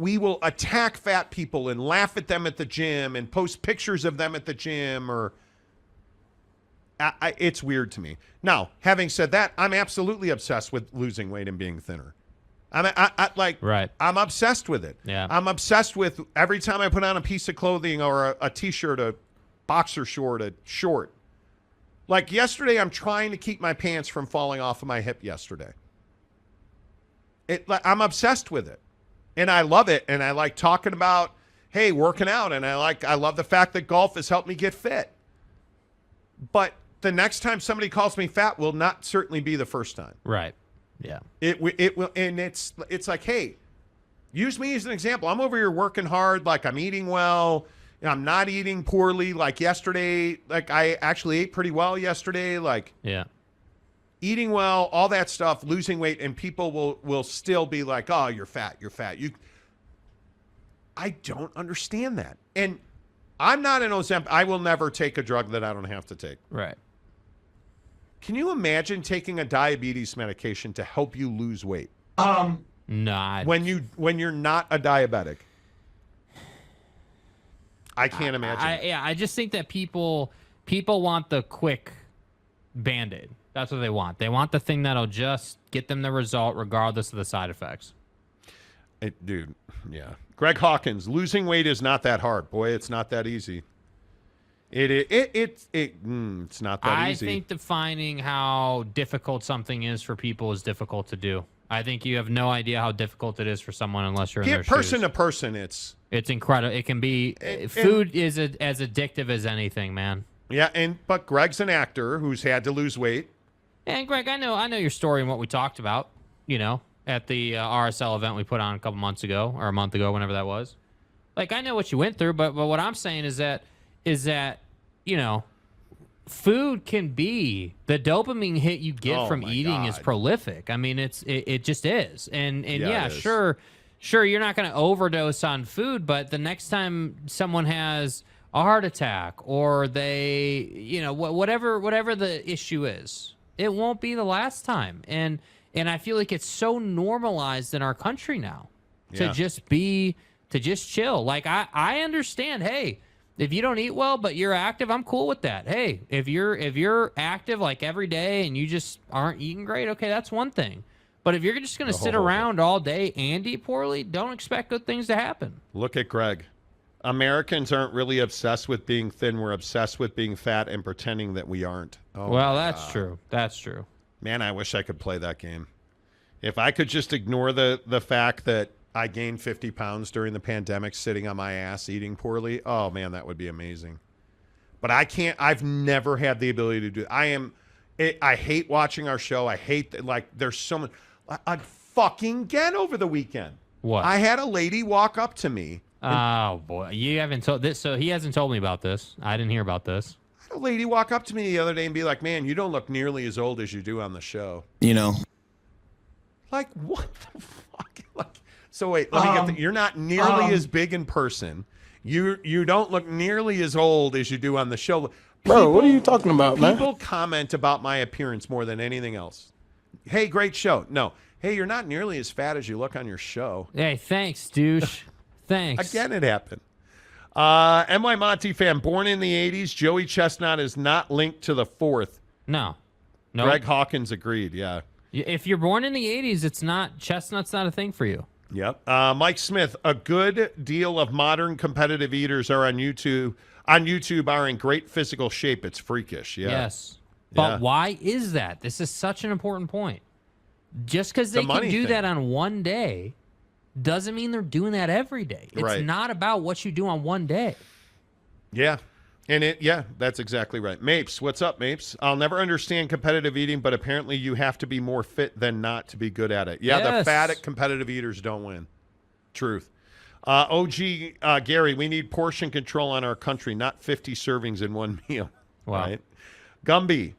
attack fat people and laugh at them at the gym and post pictures of them at the gym. Or it's weird to me. Now, having said that, I'm absolutely obsessed with losing weight and being thinner. Right. I'm obsessed with it. Yeah. I'm obsessed with every time I put on a piece of clothing or a t-shirt, a boxer short, a short. Like yesterday, I'm trying to keep my pants from falling off of my hip yesterday. I'm obsessed with it. And I love it. And I like talking about, hey, working out. And I love the fact that golf has helped me get fit. But the next time somebody calls me fat will not certainly be the first time. Right. Yeah. It will. And it's like, hey, use me as an example. I'm over here working hard. Like, I'm eating well. I'm not eating poorly. Like yesterday, like I actually ate pretty well yesterday. Like, Yeah. eating well, all that stuff, losing weight, and people will still be like, oh, you're fat. I don't understand that. And I'm not an Ozempic. I will never take a drug that I don't have to take. Right. Can you imagine taking a diabetes medication to help you lose weight? No. When you're not a diabetic. I can't imagine. I just think that people want the quick Band-Aid. That's what they want. They want the thing that'll just get them the result regardless of the side effects. Dude, yeah. Greg Hawkins, losing weight is not that hard. Boy, it's not that easy. It's not that easy. I think defining how difficult something is for people is difficult to do. I think you have no idea how difficult it is for someone unless you're in their shoes. Person to person, it's incredible. It can be food is as addictive as anything, man. Yeah, but Greg's an actor who's had to lose weight. And Greg, I know your story and what we talked about, at the RSL event we put on a couple months ago or a month ago, whenever that was. Like, I know what you went through, but what I'm saying is that food can be the dopamine hit you get from eating is prolific. I mean, it just is. And yeah, sure, you're not going to overdose on food, but the next time someone has a heart attack or they, whatever the issue is, it won't be the last time. And I feel like it's so normalized in our country now to just chill. Like I understand, hey, if you don't eat well but you're active, I'm cool with that. Hey, if you're active like every day and you just aren't eating great, okay, that's one thing. But if you're just going to sit around all day and eat poorly, don't expect good things to happen. Look at Greg. Americans aren't really obsessed with being thin. We're obsessed with being fat and pretending that we aren't. Oh, well, that's true. That's true. Man, I wish I could play that game. If I could just ignore the fact that I gained 50 pounds during the pandemic sitting on my ass eating poorly, oh, man, that would be amazing. But I can't. I've never had the ability to do it. I hate watching our show. I hate that, like, there's so much. I fucking again over the weekend. What? I had a lady walk up to me. Oh, boy. You haven't told this. So he hasn't told me about this. I didn't hear about this. I had a lady walk up to me the other day and be like, man, you don't look nearly as old as you do on the show. Like, what the fuck? Like, so wait, let me get you're not nearly as big in person. You don't look nearly as old as you do on the show. Bro, what are you talking about, man? People comment about my appearance more than anything else. Hey, great show. No. Hey, you're not nearly as fat as you look on your show. Hey, thanks, douche. Thanks. Again, it happened. NY Monty fan, born in the 80s, Joey Chestnut is not linked to the 4th. No. Greg Hawkins agreed, yeah. If you're born in the 80s, Chestnut's not a thing for you. Yep. Mike Smith, a good deal of modern competitive eaters are on YouTube are in great physical shape. It's freakish. Yeah. Yes. But why is that? This is such an important point. Just because they can do that on one day doesn't mean they're doing that every day. It's not about what you do on one day. Yeah. And that's exactly right. Mapes, what's up, Mapes? I'll never understand competitive eating, but apparently you have to be more fit than not to be good at it. Yeah, the fat competitive eaters don't win. Truth. OG Gary, we need portion control on our country, not 50 servings in one meal. Wow. Right? Gumby,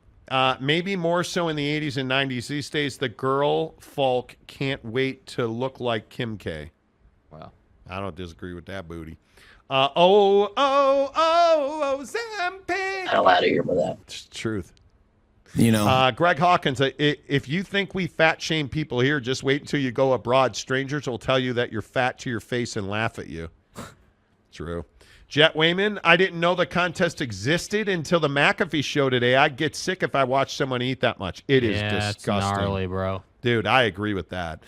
maybe more so in the 80s and 90s. These days, the girl folk can't wait to look like Kim K. Wow. I don't disagree with that booty. Ozempic. Hell out of here with that. It's truth. Greg Hawkins, if you think we fat shame people here, just wait until you go abroad. Strangers will tell you that you're fat to your face and laugh at you. True. Jet Wayman, I didn't know the contest existed until the McAfee show today. I'd get sick if I watched someone eat that much. It is disgusting. It's gnarly, bro. Dude, I agree with that.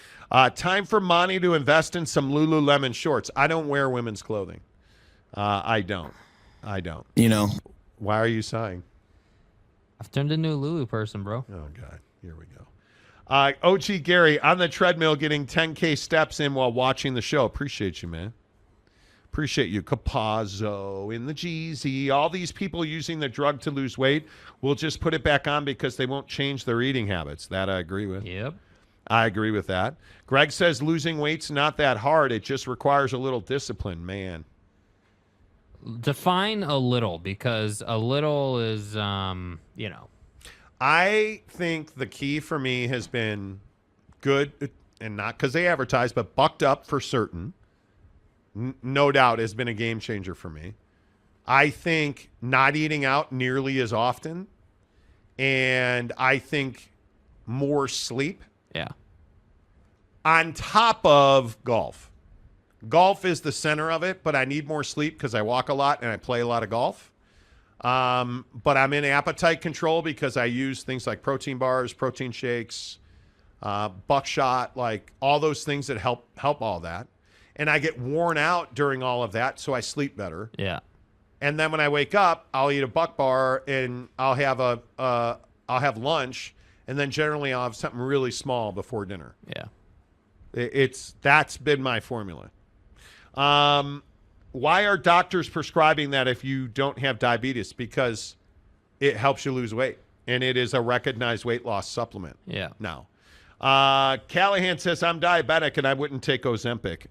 Time for Monty to invest in some Lululemon shorts. I don't wear women's clothing. I don't. Why are you sighing? I've turned into a Lulu person, bro. Oh, God. Here we go. OG Gary, on the treadmill getting 10K steps in while watching the show. Appreciate you, man. Appreciate you. Capazzo in the Jeezy. All these people using the drug to lose weight will just put it back on because they won't change their eating habits. That I agree with. Yep. I agree with that. Greg says losing weight's not that hard. It just requires a little discipline, man. Define a little, because a little is, I think the key for me has been good, and not because they advertise, but bucked up for certain. no doubt has been a game changer for me. I think not eating out nearly as often, and I think more sleep. Yeah. On top of golf. Golf is the center of it, but I need more sleep because I walk a lot and I play a lot of golf. But I'm in appetite control because I use things like protein bars, protein shakes, buckshot, like all those things that help all that. And I get worn out during all of that, so I sleep better. Yeah. And then when I wake up, I'll eat a buck bar and I'll have lunch, and then generally I'll have something really small before dinner. Yeah. That's been my formula. Why are doctors prescribing that if you don't have diabetes? Because it helps you lose weight, and it is a recognized weight loss supplement. Yeah. Now, Callahan says, I'm diabetic and I wouldn't take Ozempic.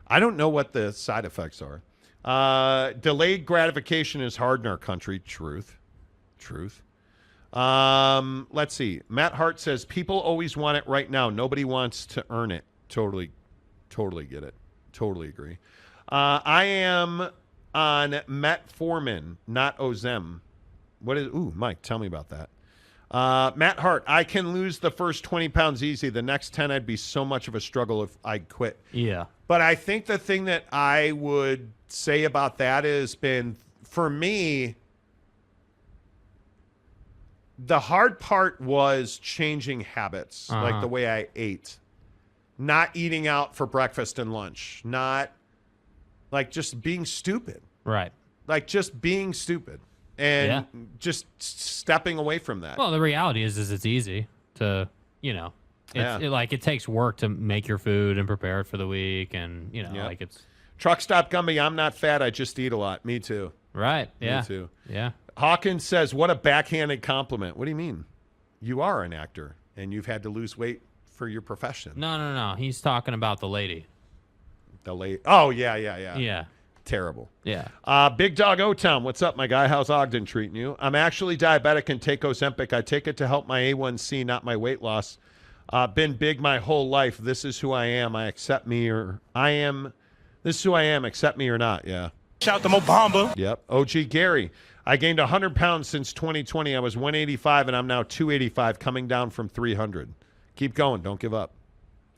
I don't know what the side effects are. Delayed gratification is hard in our country. Truth. Let's see. Matt Hart says, people always want it right now. Nobody wants to earn it. Totally get it. Totally agree. I am on metformin, not Ozem. Mike, tell me about that. Matt Hart, I can lose the first 20 pounds easy. The next 10, I'd be so much of a struggle if I quit. Yeah. But I think the thing that I would say about that has been, for me, the hard part was changing habits, like the way I ate. Not eating out for breakfast and lunch. Not, like, just being stupid. Right. Like, just being stupid. And just stepping away from that. Well, the reality is it's easy to, it takes work to make your food and prepare it for the week, and like it's Truck Stop Gumby. I'm not fat. I just eat a lot. Me too. Right. Yeah. Me too. Yeah. Hawkins says, "What a backhanded compliment." What do you mean? You are an actor, and you've had to lose weight for your profession. No. He's talking about the lady. The lady. Oh yeah. Yeah. Terrible. Yeah. Big Dog O-Town, what's up, my guy? How's Ogden treating you? I'm actually diabetic and take Ozempic. I take it to help my A1C, not my weight loss. Been big my whole life. This is who I am. This is who I am. Accept me or not. Yeah. Shout to Mobamba. Yep. OG Gary. I gained 100 pounds since 2020. I was 185 and I'm now 285, coming down from 300. Keep going. Don't give up.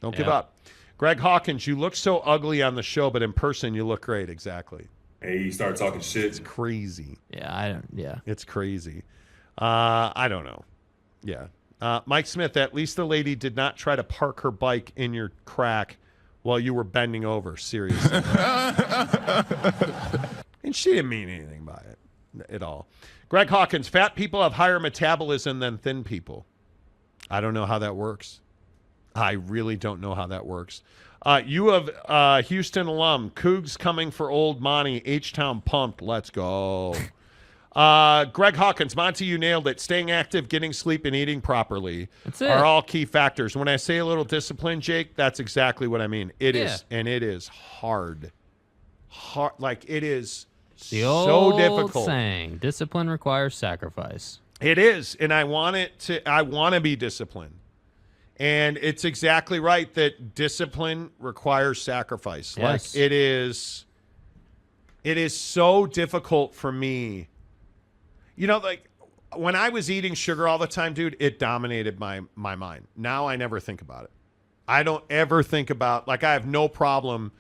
Don't give up. Greg Hawkins, you look so ugly on the show, but in person you look great. Exactly. Hey, you start talking shit. It's crazy. Yeah. It's crazy. I don't know. Yeah. Mike Smith, at least the lady did not try to park her bike in your crack while you were bending over. Seriously. And she didn't mean anything by it at all. Greg Hawkins, fat people have higher metabolism than thin people. I don't know how that works. I really don't know how that works. You have Houston alum. Cougs coming for old Monty. H-Town pumped. Let's go. Greg Hawkins. Monty, you nailed it. Staying active, getting sleep, and eating properly are all key factors. When I say a little discipline, Jake, that's exactly what I mean. It is, and it is hard. Like, it is so difficult. Saying, discipline requires sacrifice. It is, and I want to be disciplined. And it's exactly right that discipline requires sacrifice. Yes. Like, it is so difficult for me. Like, when I was eating sugar all the time, dude, it dominated my mind. Now I never think about it. I don't ever think about, like, I have no problem.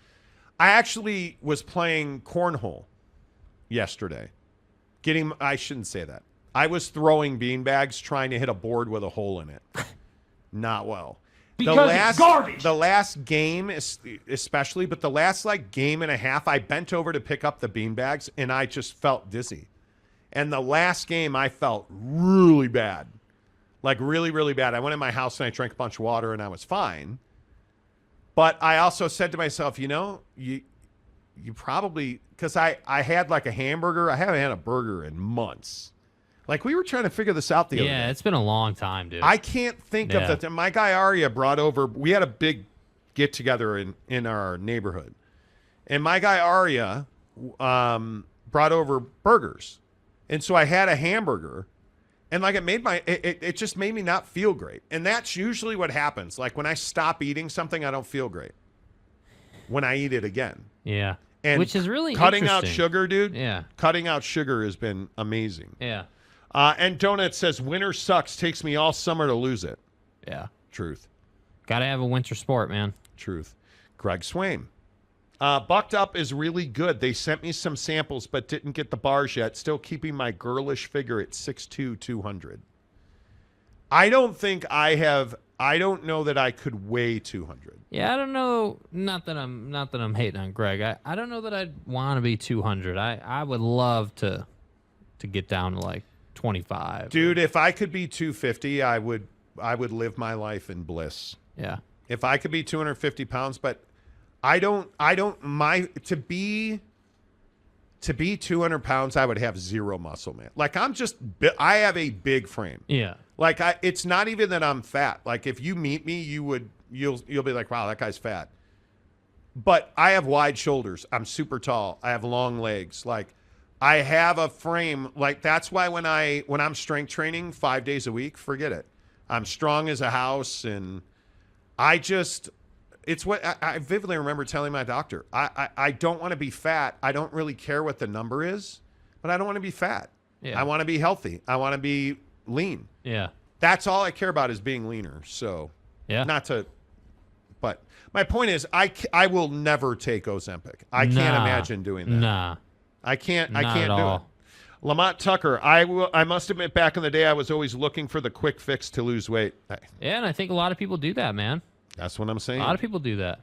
I actually was playing cornhole yesterday. I shouldn't say that. I was throwing beanbags trying to hit a board with a hole in it. Not well. Because it's garbage. The last game, especially, but the last game and a half, I bent over to pick up the beanbags, and I just felt dizzy. And the last game, I felt really bad. Like, really, really bad. I went in my house, and I drank a bunch of water, and I was fine. But I also said to myself, you probably, because I had like a hamburger. I haven't had a burger in months. Like, we were trying to figure this out the other day. Yeah, it's been a long time, dude. I can't think of the... My guy Arya brought over... We had a big get-together in our neighborhood. And my guy Arya brought over burgers. And so I had a hamburger. And, like, it just made me not feel great. And that's usually what happens. Like, when I stop eating something, I don't feel great. when I eat it again. Yeah. And which is really cutting out interesting. sugar, dude. Yeah. Cutting out sugar has been amazing. Yeah. And Donut says, winter sucks. Takes me all summer to lose it. Yeah. Truth. Got to have a winter sport, man. Truth. Greg Swain. Bucked Up is really good. They sent me some samples, but didn't get the bars yet. Still keeping my girlish figure at 6'2", 200. I don't know that I could weigh 200. Yeah, I don't know. Not that I'm hating on Greg. I don't know that I'd want to be 200. I would love to get down to like 25. Dude, if I could be 250, I would live my life in bliss. Yeah. If I could be 250 pounds, but to be 200 pounds, I would have zero muscle, man. Like I have a big frame. Yeah. Like it's not even that I'm fat. Like if you meet me, you'll be like, wow, that guy's fat. But I have wide shoulders. I'm super tall. I have long legs. Like I have a frame. Like that's why when I'm strength training 5 days a week, forget it. I'm strong as a house, and it's what I vividly remember telling my doctor. I don't want to be fat. I don't really care what the number is, but I don't want to be fat. Yeah. I want to be healthy. I want to be lean. Yeah. That's all I care about is being leaner. So, yeah. But my point is, I will never take Ozempic. I can't imagine doing that. Nah. I can't do all. it. Lamont Tucker, I must admit, back in the day, I was always looking for the quick fix to lose weight. Yeah, and I think a lot of people do that, man. That's what I'm saying. A lot of people do that.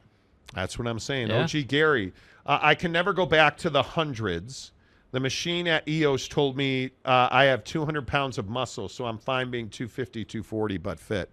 That's what I'm saying. Yeah. OG Gary, I can never go back to the hundreds. The machine at EOS told me I have 200 pounds of muscle, so I'm fine being 250, 240, but fit.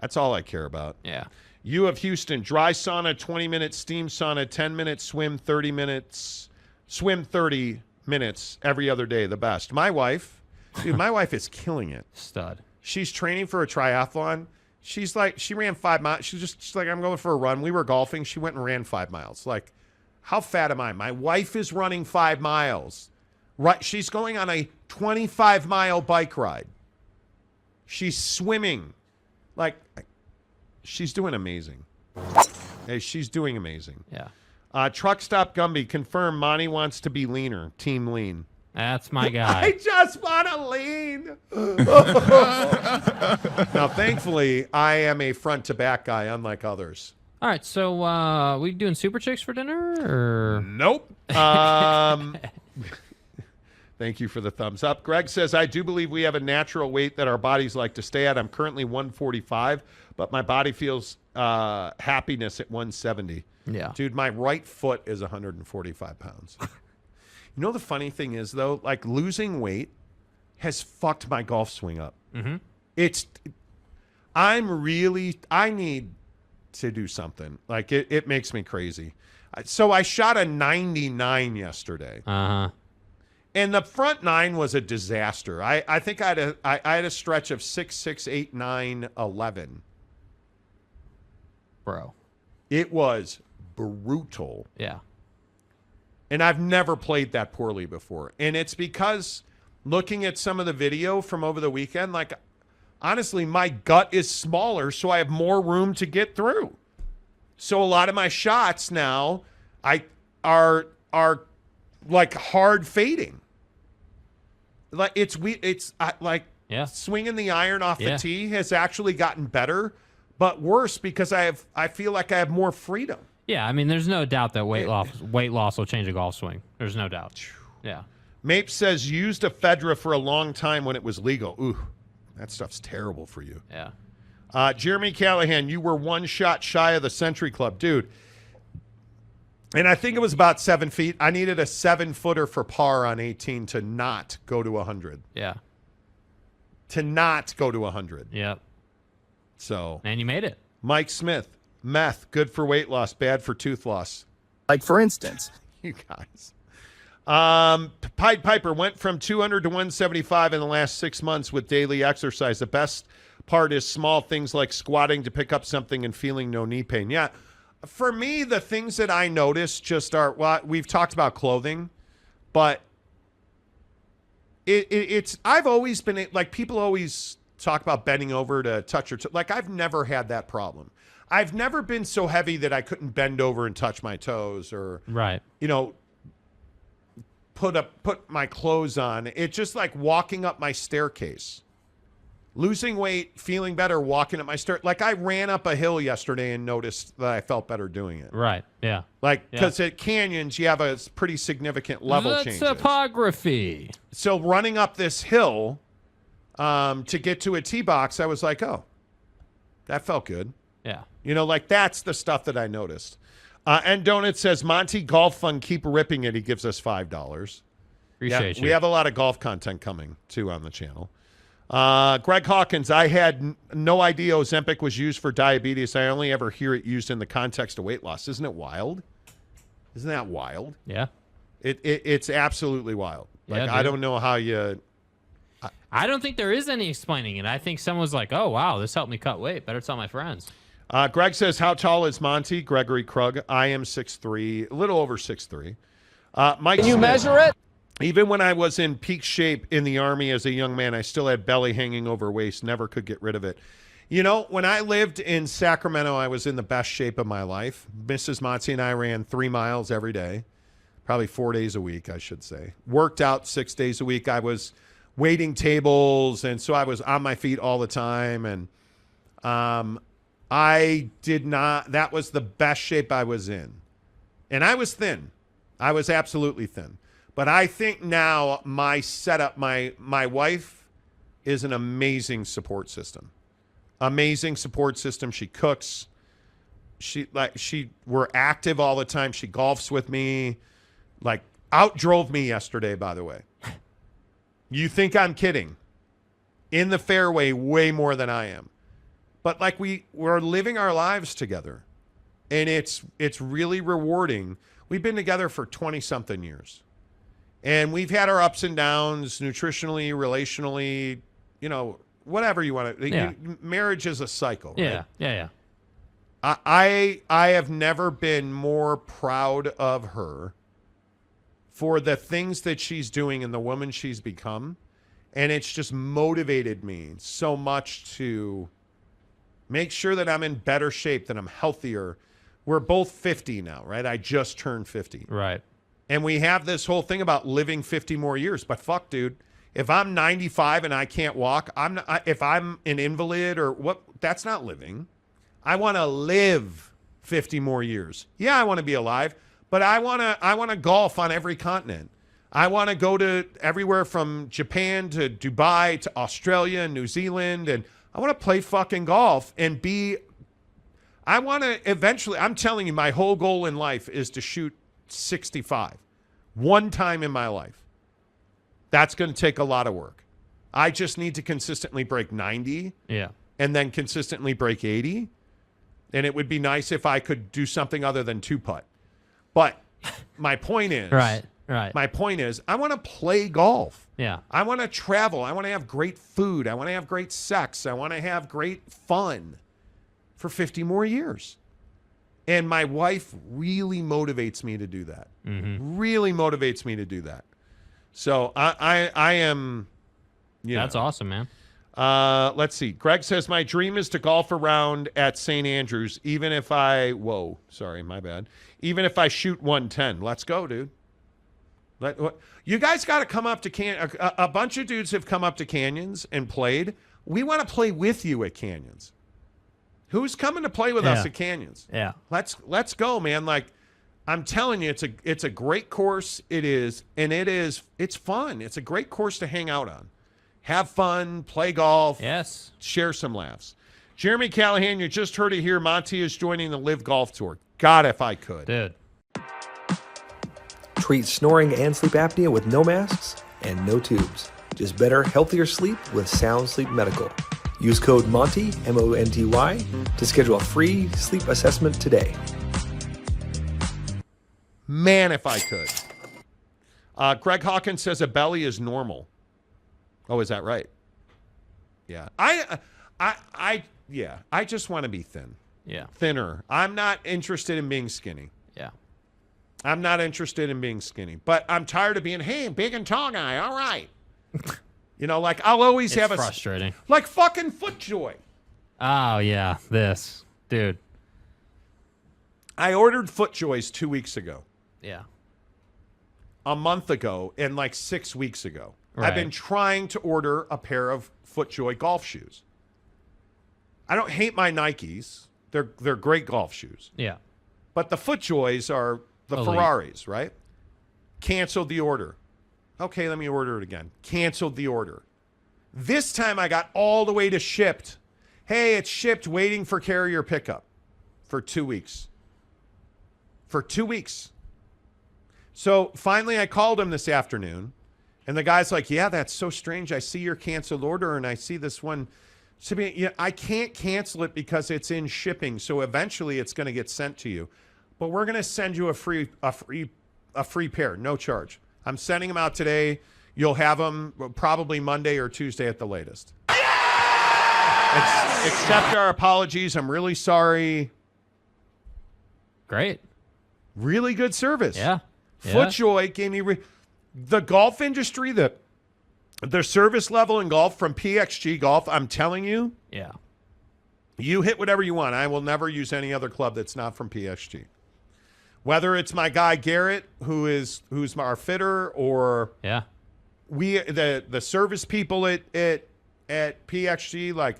That's all I care about. Yeah. U of Houston, dry sauna, 20-minute steam sauna, 10-minute swim, 30 minutes, swim 30 minutes every other day, the best. My wife is killing it. Stud. She's training for a triathlon. She's like, she ran 5 miles. She's like, I'm going for a run. We were golfing. She went and ran 5 miles. Like, how fat am I? My wife is running 5 miles. Right, she's going on a 25-mile bike ride. She's swimming. Like, she's doing amazing. Hey, she's doing amazing. Yeah. Truck Stop Gumby, confirm Monty wants to be leaner. Team lean. That's my guy. I just want to lean. Now, thankfully, I am a front-to-back guy, unlike others. All right, so we doing Super Chicks for dinner? Or? Nope. Thank you for the thumbs up. Greg says, I do believe we have a natural weight that our bodies like to stay at. I'm currently 145, but my body feels happiness at 170. Yeah. Dude, my right foot is 145 pounds. You know, the funny thing is, though, like losing weight has fucked my golf swing up. Mm-hmm. I need to do something. Like it makes me crazy. So I shot a 99 yesterday. Uh-huh. And the front 9 was a disaster. I think I had a stretch of 6, 6, 8, 9, 11. Bro. It was brutal. Yeah. And I've never played that poorly before. And it's because looking at some of the video from over the weekend, like, honestly, my gut is smaller, so I have more room to get through. So a lot of my shots now are like hard fading. Like it's swinging the iron off the tee has actually gotten better, but worse because I feel like I have more freedom. Yeah, I mean, there's no doubt that weight loss will change a golf swing. There's no doubt. Yeah. Mape says used ephedra for a long time when it was legal. Ooh, that stuff's terrible for you. Yeah. Jeremy Callahan, you were 1 shot shy of the Century Club, dude. And I think it was about 7 feet. I needed a 7-footer for par on 18 to not go to 100. Yeah. To not go to 100. Yep. So. And you made it. Mike Smith, meth, good for weight loss, bad for tooth loss. Like, for instance. You guys. Pied Piper went from 200 to 175 in the last 6 months with daily exercise. The best part is small things like squatting to pick up something and feeling no knee pain. Yeah. For me, the things that I notice just are, well, we've talked about clothing, but it's, I've always been, like, people always talk about bending over to touch your, like, I've never had that problem. I've never been so heavy that I couldn't bend over and touch my toes or, Right. you know, put my clothes on. It's just like walking up my staircase. Losing weight, feeling better, walking up my stair. Like I ran up a hill yesterday and noticed that I felt better doing it. Right. Yeah. Like, because at canyons, you have a pretty significant level change. Topography. So running up this hill to get to a tee box, I was like, oh, that felt good. Yeah. You know, like that's the stuff that I noticed. And Donut says, Monty, golf fun, keep ripping it. He gives us $5. Appreciate you. We have a lot of golf content coming, too, on the channel. Greg Hawkins, I had no idea Ozempic was used for diabetes. I only ever hear it used in the context of weight loss. Isn't it wild? Isn't that wild? Yeah. It's absolutely wild. Like, Yeah, I don't know how you... I don't think there is any explaining it. I think someone's like, oh, wow, this helped me cut weight. Better tell my friends. Greg says, how tall is Monty? Gregory Krug. I am 6'3", a little over 6'3". Mike Can you Smith, measure it? even when I was in peak shape in the Army as a young man, I still had belly hanging over waist, never could get rid of it. You know, when I lived in Sacramento, I was in the best shape of my life. Mrs. Monty and I ran 3 miles every day, probably 4 days a week, I should say. Worked out 6 days a week. I was waiting tables, and so I was on my feet all the time. And I did not, that was the best shape I was in. And I was thin. I was absolutely thin. But I think now my setup, my wife is an amazing support system. Amazing support system. She cooks. We're active all the time. She golfs with me. Like, outdrove me yesterday, by the way. You think I'm kidding. In the fairway way more than I am. But like we're living our lives together. And it's really rewarding. We've been together for 20-something years. And we've had our ups and downs nutritionally, relationally, you know, whatever you want to. Yeah. Marriage is a cycle, Yeah. right? Yeah. I have never been more proud of her for the things that she's doing and the woman she's become. And it's just motivated me so much to make sure that I'm in better shape, that I'm healthier. We're both 50 now, right? I just turned 50. Right. And we have this whole thing about living 50 more years. But fuck, dude, if I'm 95 and I can't walk, if I'm an invalid or what, that's not living. I want to live 50 more years. Yeah, I want to be alive, but I want to golf on every continent. I want to go to everywhere from Japan to Dubai to Australia and New Zealand, and I want to play fucking golf and I want to eventually, I'm telling you, my whole goal in life is to shoot 65 one time in my life. That's going to take a lot of work. I just need to consistently break 90 and then consistently break 80. And it would be nice if I could do something other than 2-putt. But my point is, Right. my point is, I want to play golf. Yeah. I want to travel. I want to have great food. I want to have great sex. I want to have great fun for 50 more years. And my wife really motivates me to do that. Mm-hmm. Really motivates me to do that. So I am, you know. That's awesome, man. Let's see. Greg says, my dream is to golf around at St. Andrews, even if my bad. Even if I shoot 110. Let's go, dude. You guys got to come up to a bunch of dudes have come up to canyons and played. We want to play with you at canyons. Who's coming to play with us at canyons? Yeah. Let's go, man. Like, I'm telling you, it's a great course. It is, and it's fun. It's a great course to hang out on. Have fun, play golf. Yes. Share some laughs. Jeremy Callahan, you just heard it here. Monty is joining the Live Golf Tour. God, if I could. Dude. Treat snoring and sleep apnea with no masks and no tubes. Just better, healthier sleep with Sound Sleep Medical. Use code Monty, M-O-N-T-Y, to schedule a free sleep assessment today. Man, if I could. Greg Hawkins says a belly is normal. Oh, is that right? Yeah. I just want to be thin. Yeah. Thinner. I'm not interested in being skinny. Yeah. I'm not interested in being skinny. But I'm tired of being, hey, big and tall guy. All right. You know, like I'll always It's have frustrating. Like fucking Footjoy. Oh, yeah. This. Dude. I ordered FootJoys 2 weeks ago, Yeah. a month ago, and like 6 weeks ago. Right. I've been trying to order a pair of FootJoy golf shoes. I don't hate my Nikes. They're great golf shoes. Yeah. But the FootJoys are the Elite. Ferraris, right? Canceled the order. Okay, let me order it again. Canceled the order. This time I got all the way to shipped. Hey, it's shipped, waiting for carrier pickup for 2 weeks. For 2 weeks. So finally I called him this afternoon, and the guy's like, yeah, that's so strange. I see your canceled order, and I see this one. I can't cancel it because it's in shipping, so eventually it's going to get sent to you. But we're going to send you a free pair, no charge. I'm sending them out today. You'll have them probably Monday or Tuesday at the latest. Accept our apologies. I'm really sorry. Great. Really good service. Yeah. FootJoy gave me the golf industry, the service level in golf from PXG Golf. I'm telling you, Yeah. you hit whatever you want. I will never use any other club that's not from PXG. Whether it's my guy Garrett, who's our fitter, or Yeah. the service people at PXG, like,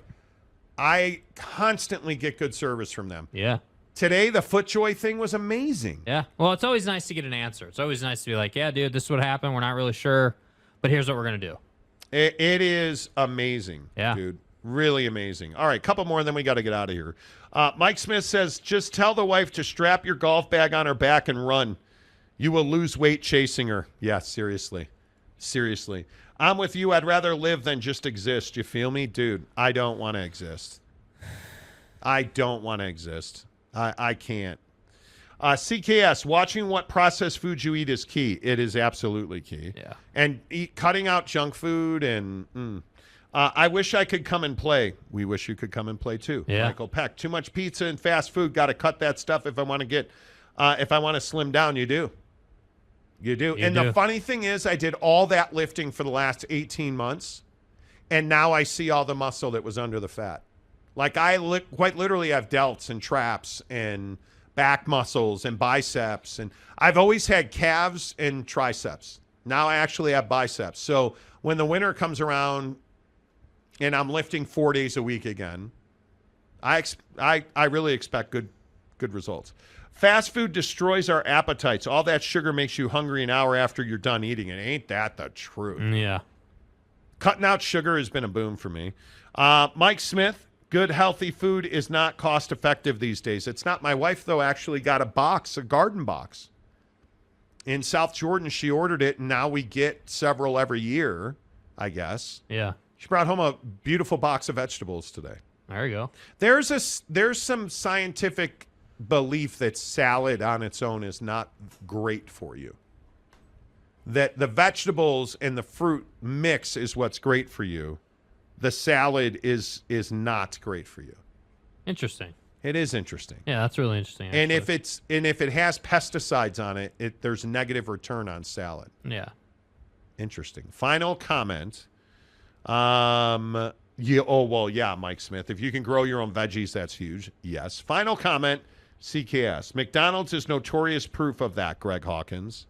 I constantly get good service from them. Yeah. Today, the FootJoy thing was amazing. Yeah. Well, it's always nice to get an answer. It's always nice to be like, yeah, dude, this is what happened. We're not really sure, but here's what we're going to do. It is amazing, dude. Really amazing. All right, couple more, and then we got to get out of here. Mike Smith says, just tell the wife to strap your golf bag on her back and run. You will lose weight chasing her. Yeah, seriously. Seriously. I'm with you. I'd rather live than just exist. You feel me? Dude, I don't want to exist. I don't want to exist. I can't. CKS, watching what processed food you eat is key. It is absolutely key. Yeah. And cutting out junk food and I wish I could come and play. We wish you could come and play too. Yeah. Michael Peck, too much pizza and fast food. Got to cut that stuff if I want to get, if I want to slim down. You do. You do. You and do. the funny thing is, I did all that lifting for the last 18 months, and now I see all the muscle that was under the fat. Like I quite literally have delts and traps and back muscles and biceps, and I've always had calves and triceps. Now I actually have biceps. So when the winter comes around and I'm lifting 4 days a week again, I really expect good results. Fast food destroys our appetites. All that sugar makes you hungry an hour after you're done eating it. Ain't that the truth? Yeah. Cutting out sugar has been a boom for me. Mike Smith, good healthy food is not cost effective these days. It's not. My wife, though, actually got a garden box. In South Jordan, she ordered it, and now we get several every year, I guess. Yeah. She brought home a beautiful box of vegetables today. There you go. There's some scientific belief that salad on its own is not great for you. That the vegetables and the fruit mix is what's great for you. The salad is not great for you. Interesting. It is interesting. Yeah, that's really interesting. And actually. if it has pesticides on it, there's a negative return on salad. Yeah. Interesting. Final comment. Mike Smith. If you can grow your own veggies, that's huge. Yes. Final comment. CKS. McDonald's is notorious proof of that, Greg Hawkins.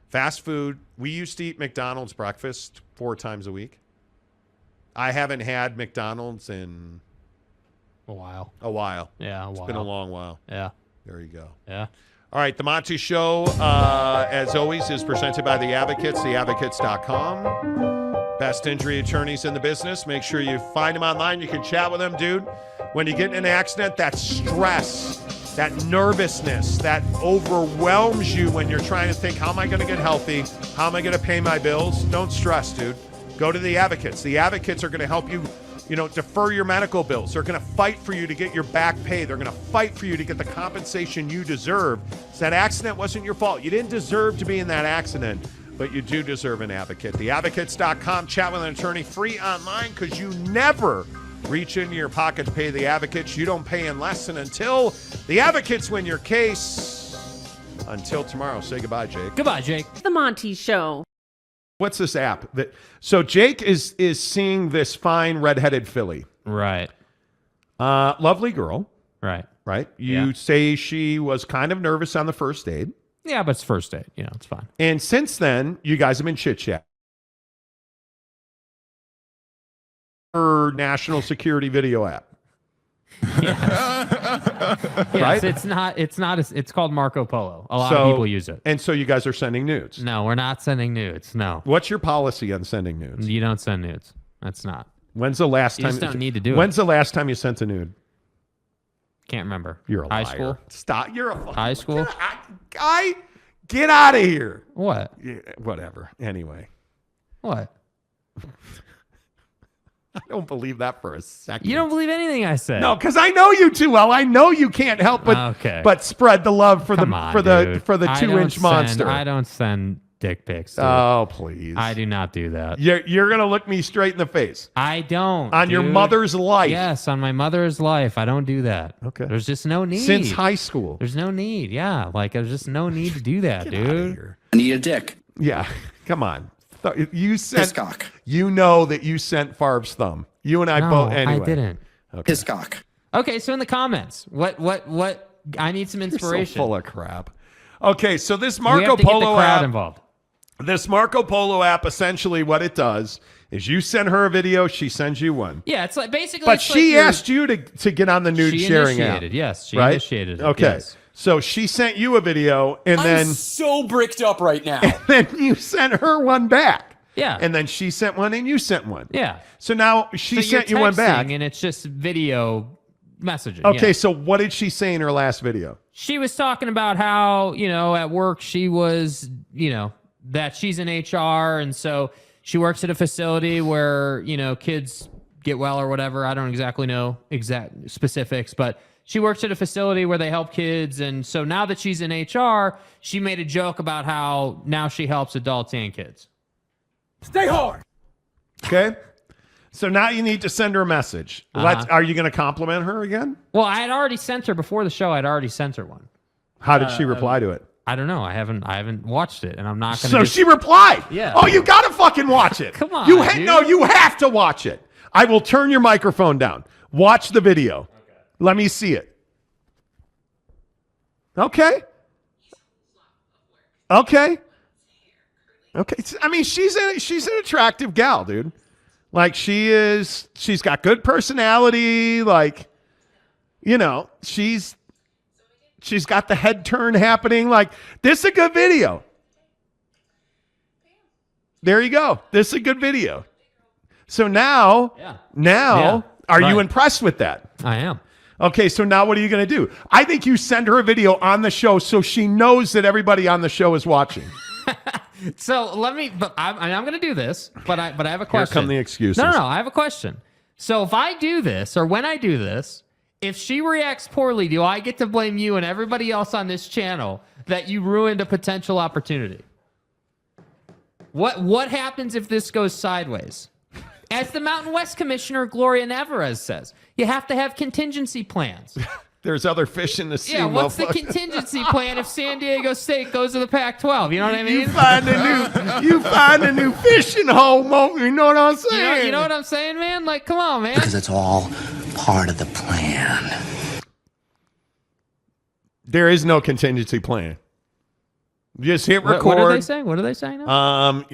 Fast food. We used to eat McDonald's breakfast 4 times a week. I haven't had McDonald's in a while. Yeah, a while. It's been a long while. Yeah. There you go. Yeah. All right, the Monty Show, as always, is presented by The Advocates, theadvocates.com. Best injury attorneys in the business. Make sure you find them online. You can chat with them, dude. When you get in an accident, that stress, that nervousness, that overwhelms you when you're trying to think, how am I going to get healthy? How am I going to pay my bills? Don't stress, dude. Go to The Advocates. The Advocates are going to help you, defer your medical bills. They're going to fight for you to get your back pay. They're going to fight for you to get the compensation you deserve. So that accident wasn't your fault. You didn't deserve to be in that accident, but you do deserve an advocate. Theadvocates.com. Chat with an attorney free online because you never reach into your pocket to pay the advocates. You don't pay unless and until the advocates win your case. Until tomorrow, say goodbye, Jake. Goodbye, Jake. The Monty Show. What's this app? So Jake is seeing this fine redheaded filly. Right. Lovely girl. Right. Right? You say she was kind of nervous on the first date. Yeah, but it's first date. You know, it's fine. And since then, you guys have been chit-chat. Her national security video app. Yes, Right? it's called Marco Polo. A lot of people use it. And so you guys are sending nudes. No, we're not sending nudes. No. What's your policy on sending nudes? You don't send nudes. That's not. When's the last You time just don't need to do When's the last time you sent a nude? Can't remember. You're a high liar. school. Stop. You're a fucking High school. Guy, get out of here. What? Yeah, whatever. Anyway. What? I don't believe that for a second. You don't believe anything I say. No, because I know you too well. I know you can't help but spread the love for Come the on, for dude. the I don't 2-inch monster. I don't send dick pics. Dude. Oh, please. I do not do that. You're gonna look me straight in the face. I don't. On your dude. mother's life. Yes, on my mother's life. I don't do that. Okay. There's just no need. Since high school. There's no need. Yeah. Like there's just no need to do that, Get outta dude. here. I need a dick. Yeah. Come on. You sent Piss cock. You know that you sent Farb's thumb. You and I No, both anyway. I didn't. Okay. Piss cock. Okay, so in the comments, what I need some You're inspiration. so full of crap. Okay, so this we Marco have to get the Polo crowd app. involved. This Marco Polo app, essentially what it does is you send her a video, she sends you one. Yeah, it's like basically. But it's she like asked you to get on the nude she sharing initiated, app. yes, she right? initiated it, Okay. yes. So she sent you a video and then so bricked up right now. then you sent her one back. Yeah. And then she sent one and you sent one. Yeah. So now she So sent you're you one back. texting, and it's just video messaging. Okay, yeah. so what did she say in her last video? She was talking about how, at work she was, that she's in HR, and so she works at a facility where, kids get well or whatever. I don't exactly know exact specifics, but she works at a facility where they help kids, and so now that she's in HR, she made a joke about how now she helps adults and kids. Stay hard. Okay? So now you need to send her a message. Are you going to compliment her again? Well, I had already sent her before the show. I'd already sent her one. How did she reply to it? I don't know. I haven't watched it, and I'm not going So to. she replied. Yeah. Oh, you got to fucking watch it. Come on, You dude. No, you have to watch it. I will turn your microphone down. Watch the video. Okay. Let me see it. Okay. Okay. Okay. I mean, she's an attractive gal, dude. Like she's got good personality. Like, she's got the head turn happening. Like, this is a good video. There you go. This is a good video. So now, are you impressed with that? I am. Okay, so now what are you going to do? I think you send her a video on the show so she knows that everybody on the show is watching. So I'm going to do this, but I have a question. Here come the excuses. No, I have a question. So if I do this, or when I do this, if she reacts poorly, do I get to blame you and everybody else on this channel that you ruined a potential opportunity? What happens if this goes sideways? As the Mountain West Commissioner Gloria Nevarez says, you have to have contingency plans. There's other fish in the sea. Yeah, what's the contingency plan if San Diego State goes to the Pac-12? You know what I mean? You find a new fishing hole, Mo. You know what I'm saying? You know what I'm saying, man? Like, come on, man. Because it's all part of the plan. There is no contingency plan. Just hit record. What are they saying? What are they saying now?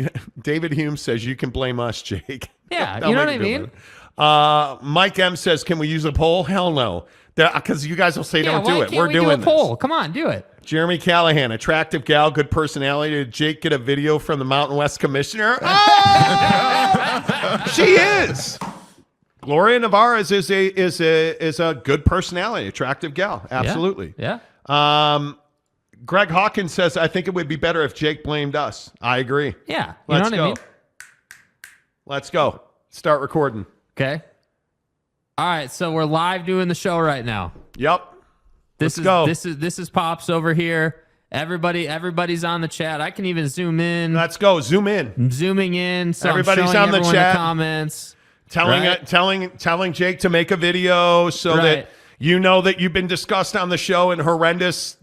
David Hume says you can blame us, Jake. Yeah, That'll you know make what a I good mean? one. Mike M says, can we use a poll? Hell no. Because you guys will say don't do it. We're we doing do a this. poll? Come on, do it. Jeremy Callahan, attractive gal, good personality. Did Jake get a video from the Mountain West Commissioner? Oh! She is. Gloria Navarez is a good personality, attractive gal. Absolutely. Yeah. Greg Hawkins says, I think it would be better if Jake blamed us. I agree. Yeah. Let's know go. what I mean? Let's go. Start recording. Okay. All right, so we're live doing the show right now. Yep. This is Pops over here. Everybody's on the chat. I can even zoom in. Let's go. Zoom in. I'm zooming in. So Everybody's I'm on the everyone chat. The comments. Telling Jake to make a video so that you know that you've been discussed on the show and horrendous,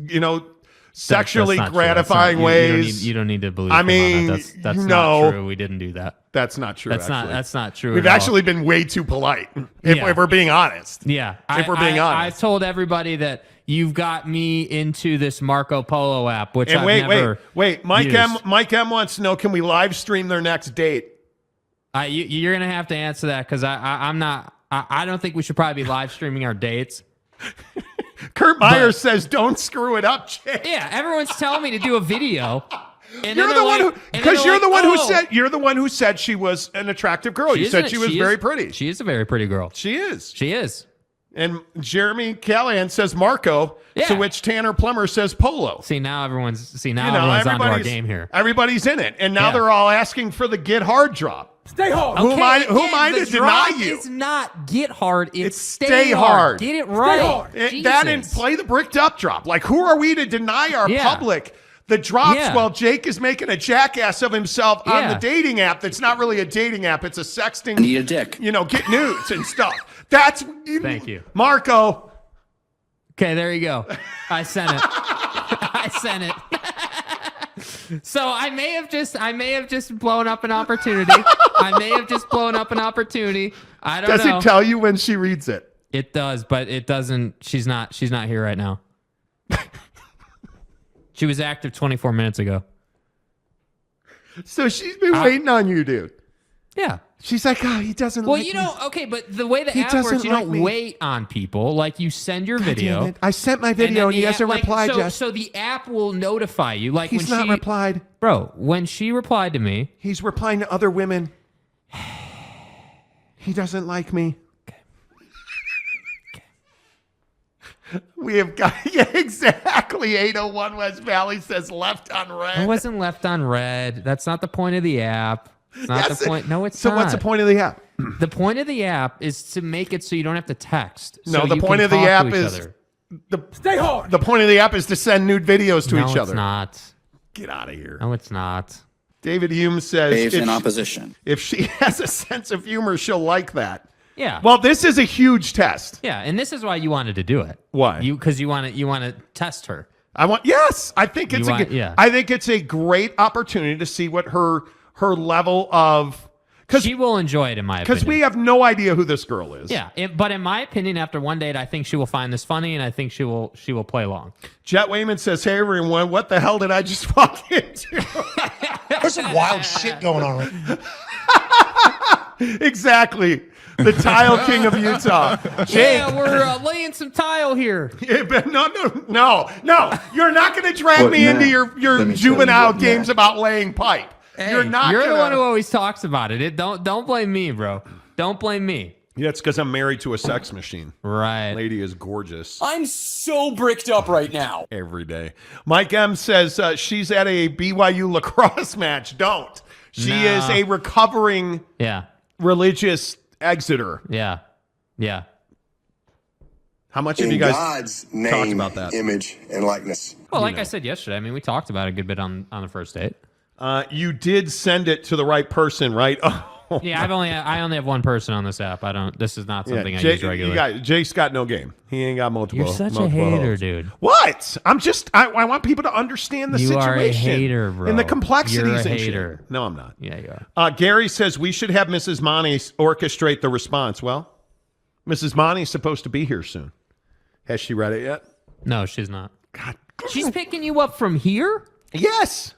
sexually That's not true. gratifying ways. You don't need to believe. I him on mean, that. That's no. not true. We didn't do that. That's not true. That's not true. We've at all. actually been way too polite, if we're being honest. Yeah. If we're being honest. I've told everybody that you've got me into this Marco Polo app, which And I've never wait. Mike used. Mike M wants to know: can we live stream their next date? You're gonna have to answer that because I'm not. I don't think we should probably be live streaming our dates. Kurt Myers says, "Don't screw it up, Jake." Yeah, everyone's telling me to do a video. And You're then the one like, who, and because then you're they're the one who like, said you're the one who said she was an attractive girl. You said she was very pretty. She is a very pretty girl. She is. She is. And Jeremy Callahan says Marco, Yeah. to which Tanner Plummer says Polo. See now everyone's everyone's onto our everybody's- game here. Everybody's in it, and now they're all asking for the get hard drop. Stay hard. Who am I to deny you? It's not get hard. It's stay hard. Get it right. hard. That and play the bricked up drop. Like, who are we to deny our public the drops while Jake is making a jackass of himself on the dating app that's not really a dating app. It's a sexting. Need a dick. Get nudes and stuff. That's Thank you, Marco. Okay, there you go. I sent it. I sent it. So I may have just blown up an opportunity. I don't know. Does it tell you when she reads it? It does, but it doesn't. She's not here right now. She was active 24 minutes ago. So she's been waiting on you, dude. Yeah. She's like, oh, he doesn't Well, like you me. know, okay, but the way the He app works, doesn't you like don't me. wait on people. Like, you send your Damn video. it. I sent my video and he hasn't replied yet. So the app will notify you. Like, He's not replied. Bro, when she replied to me. He's replying to other women. He doesn't like me. We have got, exactly. 801 West Valley says left on red. I wasn't left on red. That's not the point of the app. It's not the point. No, it's so not. what's the point of the app? The point of the app is to make it so you don't have to text. No, so the you point can of the talk app to each is other. Stay hard. The point of the app is to send nude videos to each No, other. it's not. Get out of here. No, it's not. David Hume says Behaved in opposition. if she has a sense of humor, she'll like that. Yeah. Well, this is a huge test. Yeah, and this is why you wanted to do it. Why? Because you want to test her. Yes, I think it's I think it's a great opportunity to see what her level of She will enjoy it, in my opinion. because we have no idea who this girl is. Yeah, but in my opinion, after one date, I think she will find this funny, and I think she will play along. Jet Wayman says, "Hey everyone, what the hell did I just walk into?" There's some wild shit going on right now. Exactly. The tile king of Utah. Jake. Yeah, we're laying some tile here. No. You're not going to drag me into your juvenile games about laying pipe. Hey, You're not. You're the one who always talks about it. Don't blame me, bro. Don't blame me. Yeah, it's because I'm married to a sex machine. Right. Lady is gorgeous. I'm so bricked up right now. Every day. Mike M says she's at a BYU lacrosse match. Don't. She is a recovering religious exeter. Yeah. How much have you guys talked about that? Image, and likeness. Well, like I said yesterday, I mean, we talked about it a good bit on the first date. You did send it to the right person, right? Oh, yeah, I only have one person on this app. This is not something I use regularly. Jake's got no game. He ain't got multiple. You're such a hater, hoes. dude. What? I want people to understand the situation. You are a hater, bro. And the complexities You're a and hater. shit. No, I'm not. Yeah, you are. Gary says we should have Mrs. Monty orchestrate the response. Well, Mrs. Monty's supposed to be here soon. Has she read it yet? No, she's not. God. She's picking you up from here? Yes.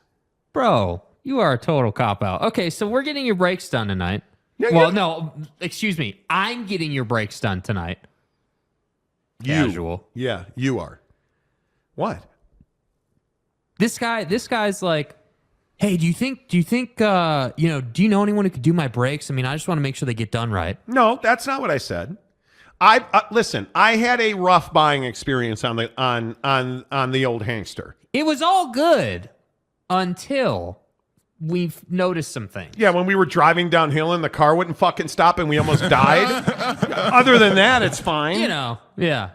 Bro, you are a total cop-out. Okay, so we're getting your brakes done tonight. Yeah, well, no, excuse me. I'm getting your brakes done tonight. Casual. Yeah, you are. What? This guy's like, hey, do you think, do you know anyone who could do my brakes? I mean, I just want to make sure they get done right. No, that's not what I said. Listen, I had a rough buying experience on the old Hangster. It was all good until we've noticed some things. Yeah, when we were driving downhill and the car wouldn't fucking stop and we almost died. Other than that, it's fine. Yeah.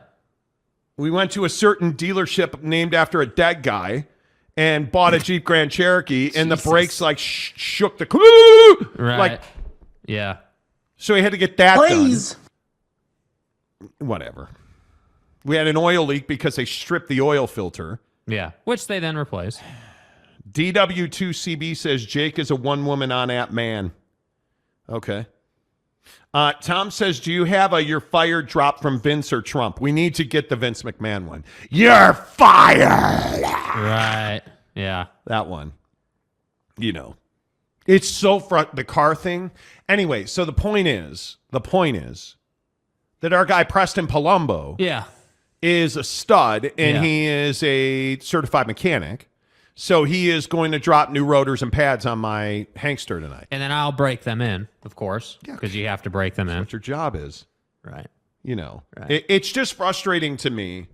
We went to a certain dealership named after a dead guy and bought a Jeep Grand Cherokee, and the brakes like shook the right. Like, yeah. So we had to get that done. Whatever. We had an oil leak because they stripped the oil filter. Yeah, which they then replace. DW2CB says Jake is a one-woman on-app man. Okay. Tom says, do you have a "you're fired" drop from Vince or Trump? We need to get the Vince McMahon one. You're fired. Right. Yeah. That one. You know. It's so the car thing. Anyway, so the point is that our guy Preston Palumbo is a stud, and he is a certified mechanic. So he is going to drop new rotors and pads on my Hankster tonight. And then I'll break them in, of course, because you have to break them in. That's what your job is. Right. You know, right. It's just frustrating to me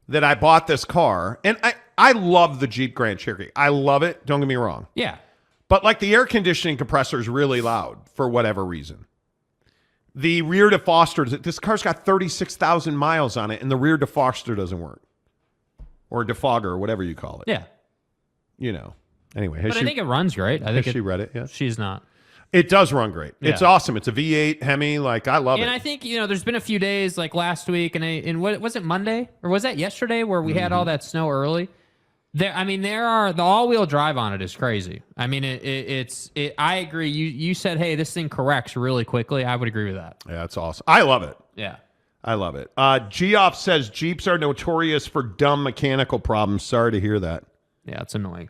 that I bought this car, and I love the Jeep Grand Cherokee. I love it. Don't get me wrong. Yeah. But like the air conditioning compressor is really loud for whatever reason. The rear defroster, this car's got 36,000 miles on it, and the rear defroster doesn't work. Or defogger, or whatever you call it. Yeah. You know. Anyway. But I think it runs great. Has she read it yet? She's not. It does run great. Yeah. It's awesome. It's a V8 Hemi. Like, I love it. And I think, there's been a few days, like last week, and what was it, Monday? Or was that yesterday where we had all that snow early? There are the all-wheel drive on it is crazy. I mean, I agree. You said, hey, this thing corrects really quickly. I would agree with that. Yeah, it's awesome. I love it. Yeah. I love it. Geoff says Jeeps are notorious for dumb mechanical problems. Sorry to hear that. Yeah, it's annoying.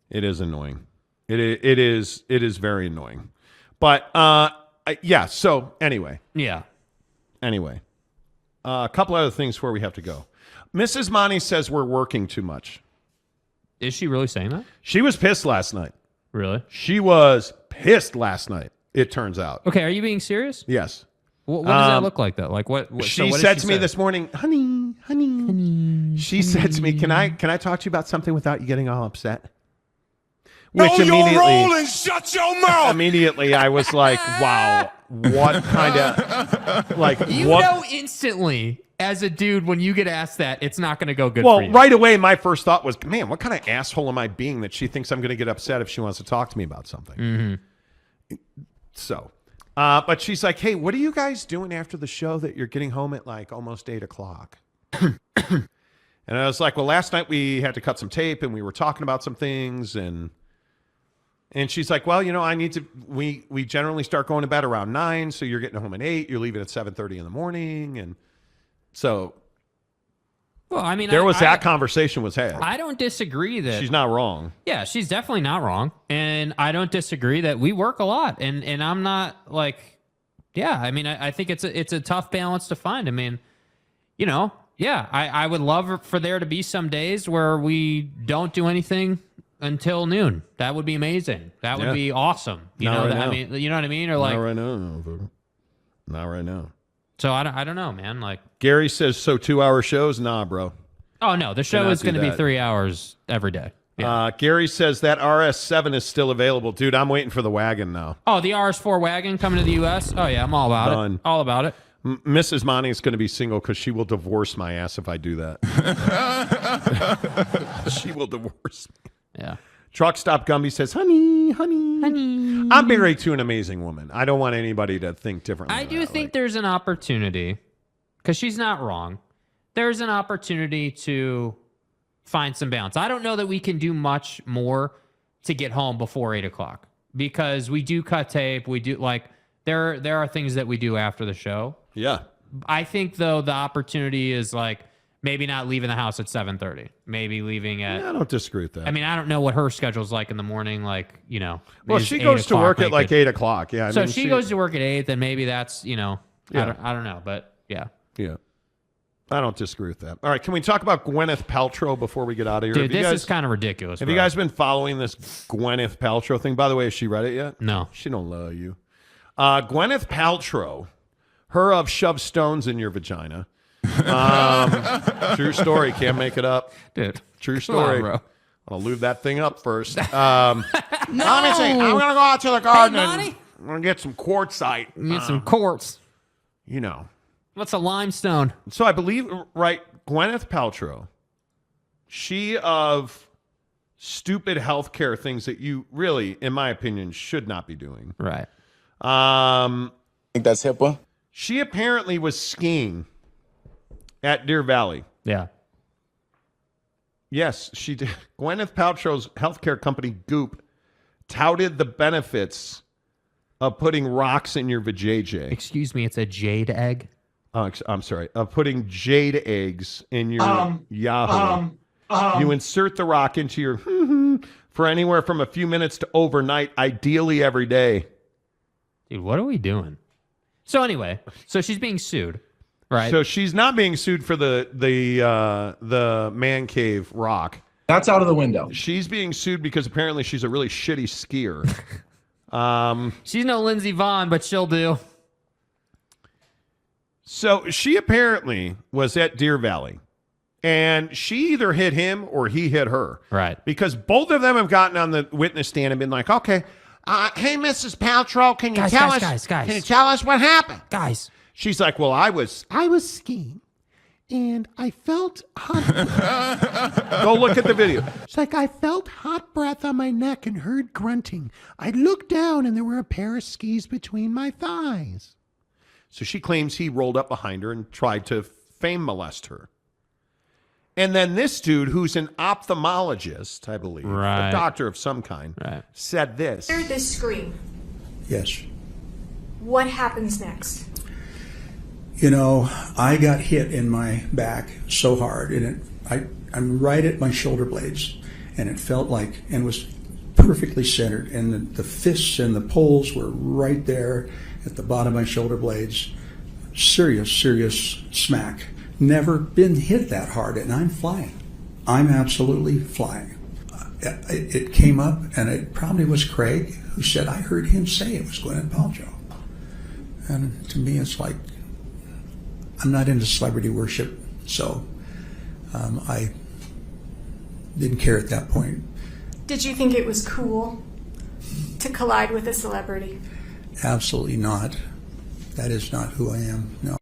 It is annoying. It is very annoying. But yeah. So anyway. Yeah. Anyway, a couple other things before we have to go. Mrs. Monty says we're working too much. Is she really saying that? She was pissed last night. Really? She was pissed last night. It turns out. Okay. Are you being serious? Yes. What does that look like, though? Like what she said to me this morning, honey. She said to me, can I talk to you about something without you getting all upset? Which immediately, shut your mouth. Immediately, I was like, wow, what kind of, like, you what? know instantly, as a dude, when you get asked that, it's not going to go good for you. Well, right away, my first thought was, man, what kind of asshole am I being that she thinks I'm going to get upset if she wants to talk to me about something? Mm-hmm. So, but she's like, hey, what are you guys doing after the show that you're getting home at like almost 8 o'clock? And I was like, well, last night we had to cut some tape and we were talking about some things, and she's like, well, I need to, we generally start going to bed around 9, so you're getting home at 8, you're leaving at 7:30 in the morning. And so, well, I mean, that conversation was had. I don't disagree that she's not wrong. Yeah, she's definitely not wrong. And I don't disagree that we work a lot. And I'm not like, yeah, I mean, I think it's a tough balance to find. I mean, yeah, I would love for there to be some days where we don't do anything until noon. That would be amazing. That would be awesome. I mean, you know what I mean? Or like, not right now. Not right now. So I don't know, man. Like Gary says, so 2-hour shows? Nah, bro. Oh no, the show is going to be 3 hours every day. Yeah. Gary says that RS7 is still available. Dude, I'm waiting for the wagon now. Oh, the RS4 wagon coming to the U.S.? Oh yeah, I'm all about it. All about it. Mrs. Monty is going to be single because she will divorce my ass if I do that. She will divorce me. Yeah. Truck Stop Gumby says, honey. I'm married to an amazing woman. I don't want anybody to think differently. I do think there's an opportunity, because she's not wrong. There's an opportunity to find some balance. I don't know that we can do much more to get home before 8 o'clock, because we do cut tape. We do there are things that we do after the show. Yeah. I think though the opportunity is like maybe not leaving the house at 7:30. Maybe leaving at. I don't disagree with that. I mean, I don't know what her schedule's like in the morning. Like, Well, she goes to work at like 8 o'clock. Yeah. So she goes to work at 8, then maybe that's, Yeah. I don't know, but yeah. Yeah. I don't disagree with that. All right. Can we talk about Gwyneth Paltrow before we get out of here? Dude, this is kind of ridiculous. Have you guys been following this Gwyneth Paltrow thing? By the way, has she read it yet? No. She don't love you. Gwyneth Paltrow, her of shove stones in your vagina. True story. Can't make it up. Dude. True story. I'll lube that thing up first. No. Let me see. I'm going to go out to the garden and I'm going to get some quartzite. Get some quartz. What's a limestone? So I believe, right, Gwyneth Paltrow, she of stupid healthcare things that you really, in my opinion, should not be doing. Right. I think that's HIPAA. She apparently was skiing at Deer Valley. Yeah. Yes, she did. Gwyneth Paltrow's healthcare company Goop touted the benefits of putting rocks in your vajayjay. Excuse me, it's a jade egg. I'm sorry. Of putting jade eggs in your Yahoo. You insert the rock into your for anywhere from a few minutes to overnight, ideally every day. Dude, what are we doing? So anyway, so she's being sued, right? So she's not being sued for the man cave rock. That's out of the window. She's being sued because apparently she's a really shitty skier. She's no Lindsey Vonn, but she'll do. So she apparently was at Deer Valley, and she either hit him or he hit her. Right. Because both of them have gotten on the witness stand and been like, okay, hey, Mrs. Paltrow, can you tell us? Can you tell us what happened? Guys. She's like, well, I was skiing, and I felt hot. Go look at the video. She's like, I felt hot breath on my neck and heard grunting. I looked down, and there were a pair of skis between my thighs. So she claims he rolled up behind her and tried to fame molest her. And then this dude, who's an ophthalmologist, I believe, right. a doctor of some kind, right. said this. Hear this scream. Yes. What happens next? You know, I got hit in my back so hard, and I'm right at my shoulder blades, and it felt like, and was perfectly centered, and the fists and the poles were right there at the bottom of my shoulder blades. Serious smack. Never been hit that hard, and I'm flying. I'm absolutely flying. It came up, and it probably was Craig who said, I heard him say it was Gwyneth Paltrow. And to me, it's like, I'm not into celebrity worship, so I didn't care at that point. Did you think it was cool to collide with a celebrity? Absolutely not. That is not who I am, no.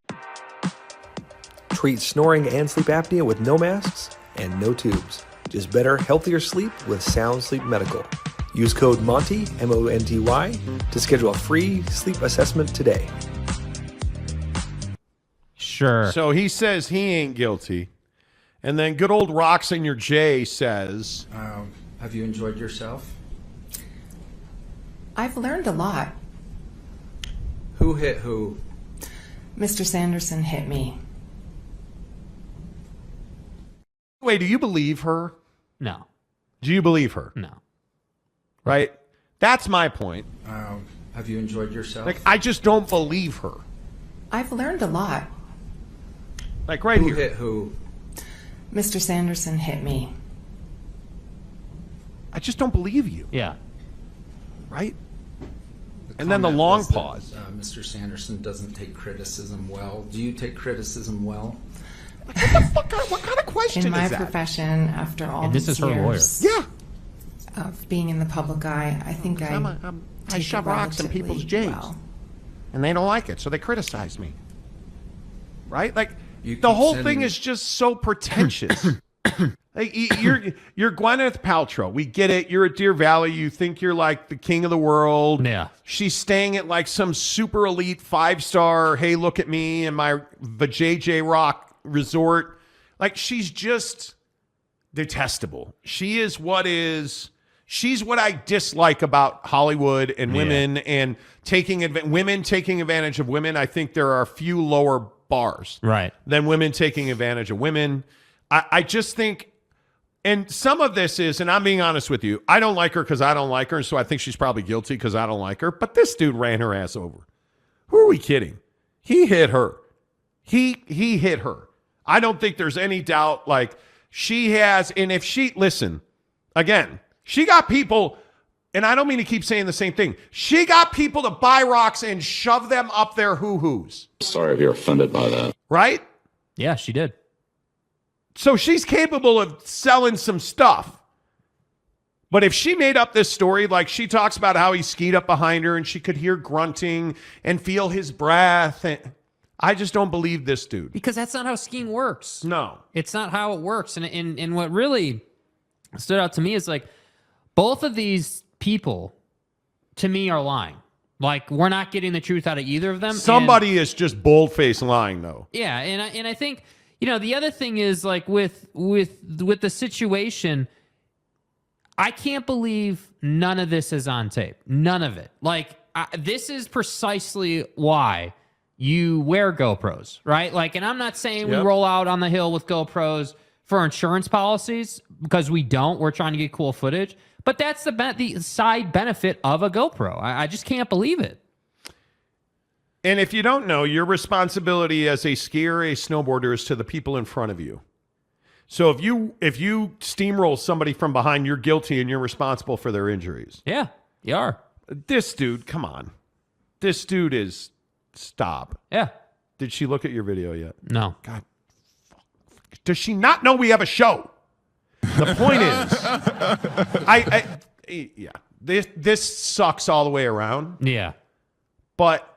Treat snoring and sleep apnea with no masks and no tubes. Just better, healthier sleep with Sound Sleep Medical. Use code MONTY, M-O-N-T-Y, to schedule a free sleep assessment today. Sure. So he says he ain't guilty. And then good old Rocks in your J says, have you enjoyed yourself? I've learned a lot. Who hit who? Mr. Sanderson hit me. wait, do you believe her? No. Do you believe her? No. Right? That's my point. Have you enjoyed yourself? Like, I just don't believe her. I've learned a lot. Like right here. Who hit who? Mr. Sanderson hit me. I just don't believe you. Yeah. Right? And then the long pause. Mr. Sanderson doesn't take criticism well. Do you take criticism well? What kind of question in my is that? profession, after all And this these is her years Yeah. of being in the public eye, I think I take shove it rocks in people's relatively J's. well. And they don't like it, so they criticize me. Right? Like, You the keep whole sending- thing is just so pretentious. Like, you're Gwyneth Paltrow. We get it. You're at Deer Valley. You think you're like the king of the world. Yeah. She's staying at like some super elite 5-star, hey, look at me and my JJ Rock resort. Like, she's just detestable. She's what I dislike about Hollywood and women and women taking advantage of women. I think there are a few lower bars than women taking advantage of women. I just think, and some of this is, and I'm being honest with you, I don't like her because I don't like her, and so I think she's probably guilty because I don't like her, but this dude ran her ass over. Who are we kidding? He hit her. He hit her. I don't think there's any doubt, like, she has, and if she, listen, again, she got people, and I don't mean to keep saying the same thing, she got people to buy rocks and shove them up their hoo-hoos. Sorry if you're offended by that. Right? Yeah, she did. So she's capable of selling some stuff. But if she made up this story, like she talks about how he skied up behind her and she could hear grunting and feel his breath, and I just don't believe this dude. Because that's not how skiing works. No. It's not how it works. And what really stood out to me is like both of these people, to me, are lying. Like, we're not getting the truth out of either of them. Somebody is just bold-faced lying, though. Yeah, and I think, the other thing is like with the situation, I can't believe none of this is on tape. None of it. Like this is precisely why you wear GoPros, right? Like, and I'm not saying we roll out on the hill with GoPros for insurance policies because we don't. We're trying to get cool footage, but that's the side benefit of a GoPro. I just can't believe it. And if you don't know, your responsibility as a skier, a snowboarder, is to the people in front of you. So if you steamroll somebody from behind, you're guilty and you're responsible for their injuries. Yeah, you are. This dude, come on. This dude is... Stop. Yeah. Did she look at your video yet? No. God. Does she not know we have a show? The point is, this sucks all the way around. Yeah. But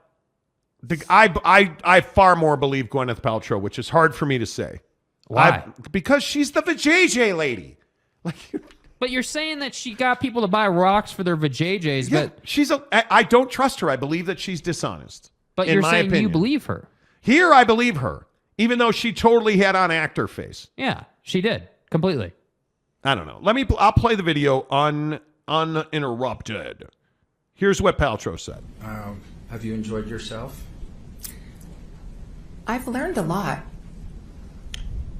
I far more believe Gwyneth Paltrow, which is hard for me to say. Why? Because she's the vajayjay lady. But you're saying that she got people to buy rocks for their vajayjays, but I don't trust her. I believe that she's dishonest. But you're saying you believe her. Here, I believe her, even though she totally had on actor face. Yeah, she did completely. I don't know. I'll play the video uninterrupted. Here's what Paltrow said. Have you enjoyed yourself? I've learned a lot.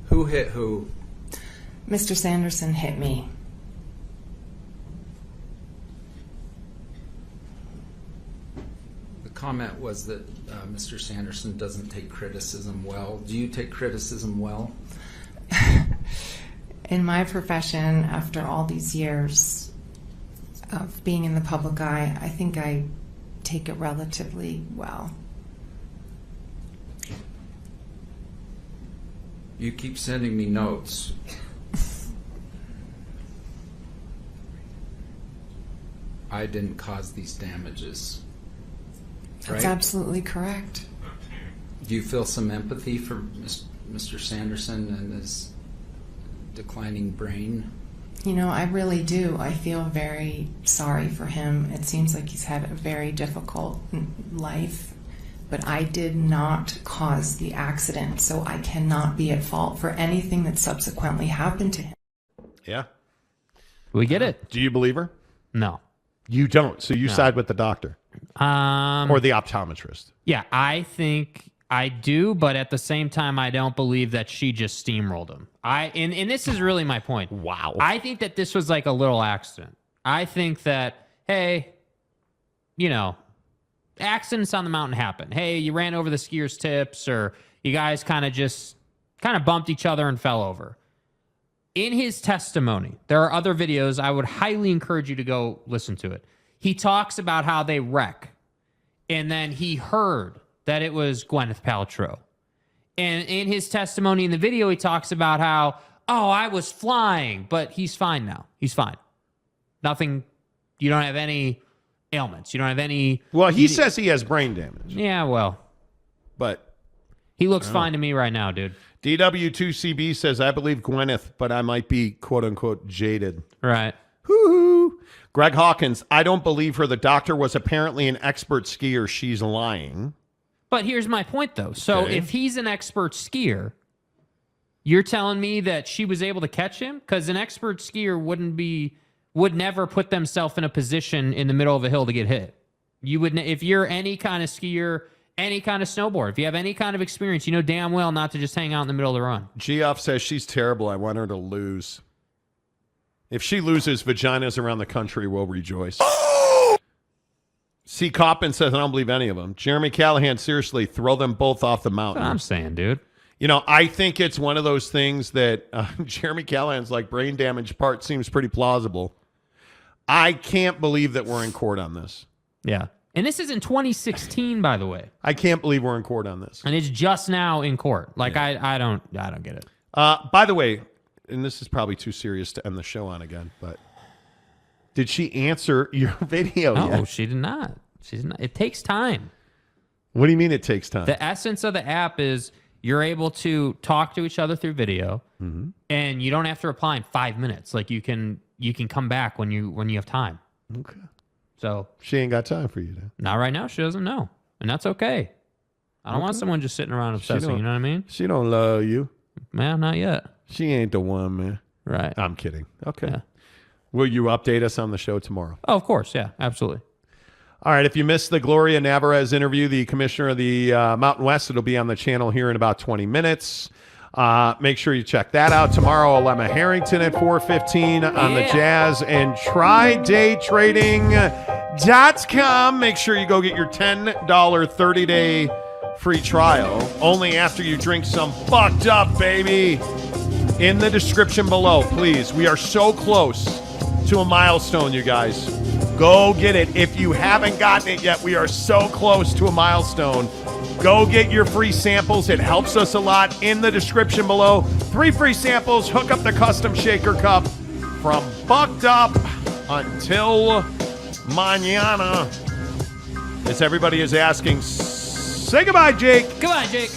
Who hit who? Mr. Sanderson hit me. Comment was that Mr. Sanderson doesn't take criticism well. Do you take criticism well? In my profession, after all these years of being in the public eye, I think I take it relatively well. You keep sending me notes. I didn't cause these damages. That's absolutely correct. Do you feel some empathy for Mr. Sanderson and his declining brain? I really do. I feel very sorry for him. It seems like he's had a very difficult life, but I did not cause the accident, so I cannot be at fault for anything that subsequently happened to him. Yeah. We get it. Do you believe her? No. You don't, so you side with the doctor. Or the optometrist. Yeah, I think I do, but at the same time, I don't believe that she just steamrolled him. And this is really my point. Wow. I think that this was like a little accident. I think that, hey, accidents on the mountain happen. Hey, you ran over the skier's tips, or you guys kind of bumped each other and fell over. In his testimony, there are other videos. I would highly encourage you to go listen to it. He talks about how they wreck, and then he heard that it was Gwyneth Paltrow. And in his testimony in the video, he talks about how, I was flying, but he's fine now. He's fine. Nothing, you don't have any ailments. You don't have any... Well, he says he has brain damage. Yeah, well. But... He looks fine to me right now, dude. DW2CB says, I believe Gwyneth, but I might be quote-unquote jaded. Right. Hoo-hoo. Greg Hawkins, I don't believe her. The doctor was apparently an expert skier. She's lying. But here's my point, though. So if he's an expert skier, you're telling me that she was able to catch him? Because an expert skier would never put themselves in a position in the middle of a hill to get hit. You would, if you're any kind of skier, any kind of snowboard, if you have any kind of experience, you know damn well not to just hang out in the middle of the run. Geoff says she's terrible. I want her to lose. If she loses, vaginas around the country will rejoice. C. Coppin says, I don't believe any of them. Jeremy Callahan, seriously, throw them both off the mountain. That's what I'm saying, dude. I think it's one of those things that Jeremy Callahan's like brain damage part seems pretty plausible. I can't believe that we're in court on this. Yeah. And this is in 2016, by the way. I can't believe we're in court on this. And it's just now in court. Like, yeah. I don't get it. By the way, and this is probably too serious to end the show on again, but did she answer your video yet? No, she did not. She did not. It takes time. What do you mean it takes time? The essence of the app is you're able to talk to each other through video, and you don't have to reply in 5 minutes. Like you can come back when you have time. Okay. So she ain't got time for you then. Not right now. She doesn't know, and that's okay. I don't want someone just sitting around obsessing. You know what I mean? She don't love you. Man, not yet. She ain't the one, man. Right. I'm kidding. Okay. Yeah. Will you update us on the show tomorrow? Oh, of course. Yeah, absolutely. All right. If you missed the Gloria Navarez interview, the commissioner of the Mountain West, it'll be on the channel here in about 20 minutes. Make sure you check that out tomorrow. Alema Harrington at 4:15 on the Jazz and TryDayTrading.com. Make sure you go get your $10 30-day free trial. Only after you drink some fucked up, baby. In the description below, please. We are so close to a milestone, you guys. Go get it. If you haven't gotten it yet, we are so close to a milestone. Go get your free samples. It helps us a lot. In the description below, 3 free samples. Hook up the custom shaker cup from Bucked Up until mañana. As everybody is asking, say goodbye, Jake. Goodbye, Jake.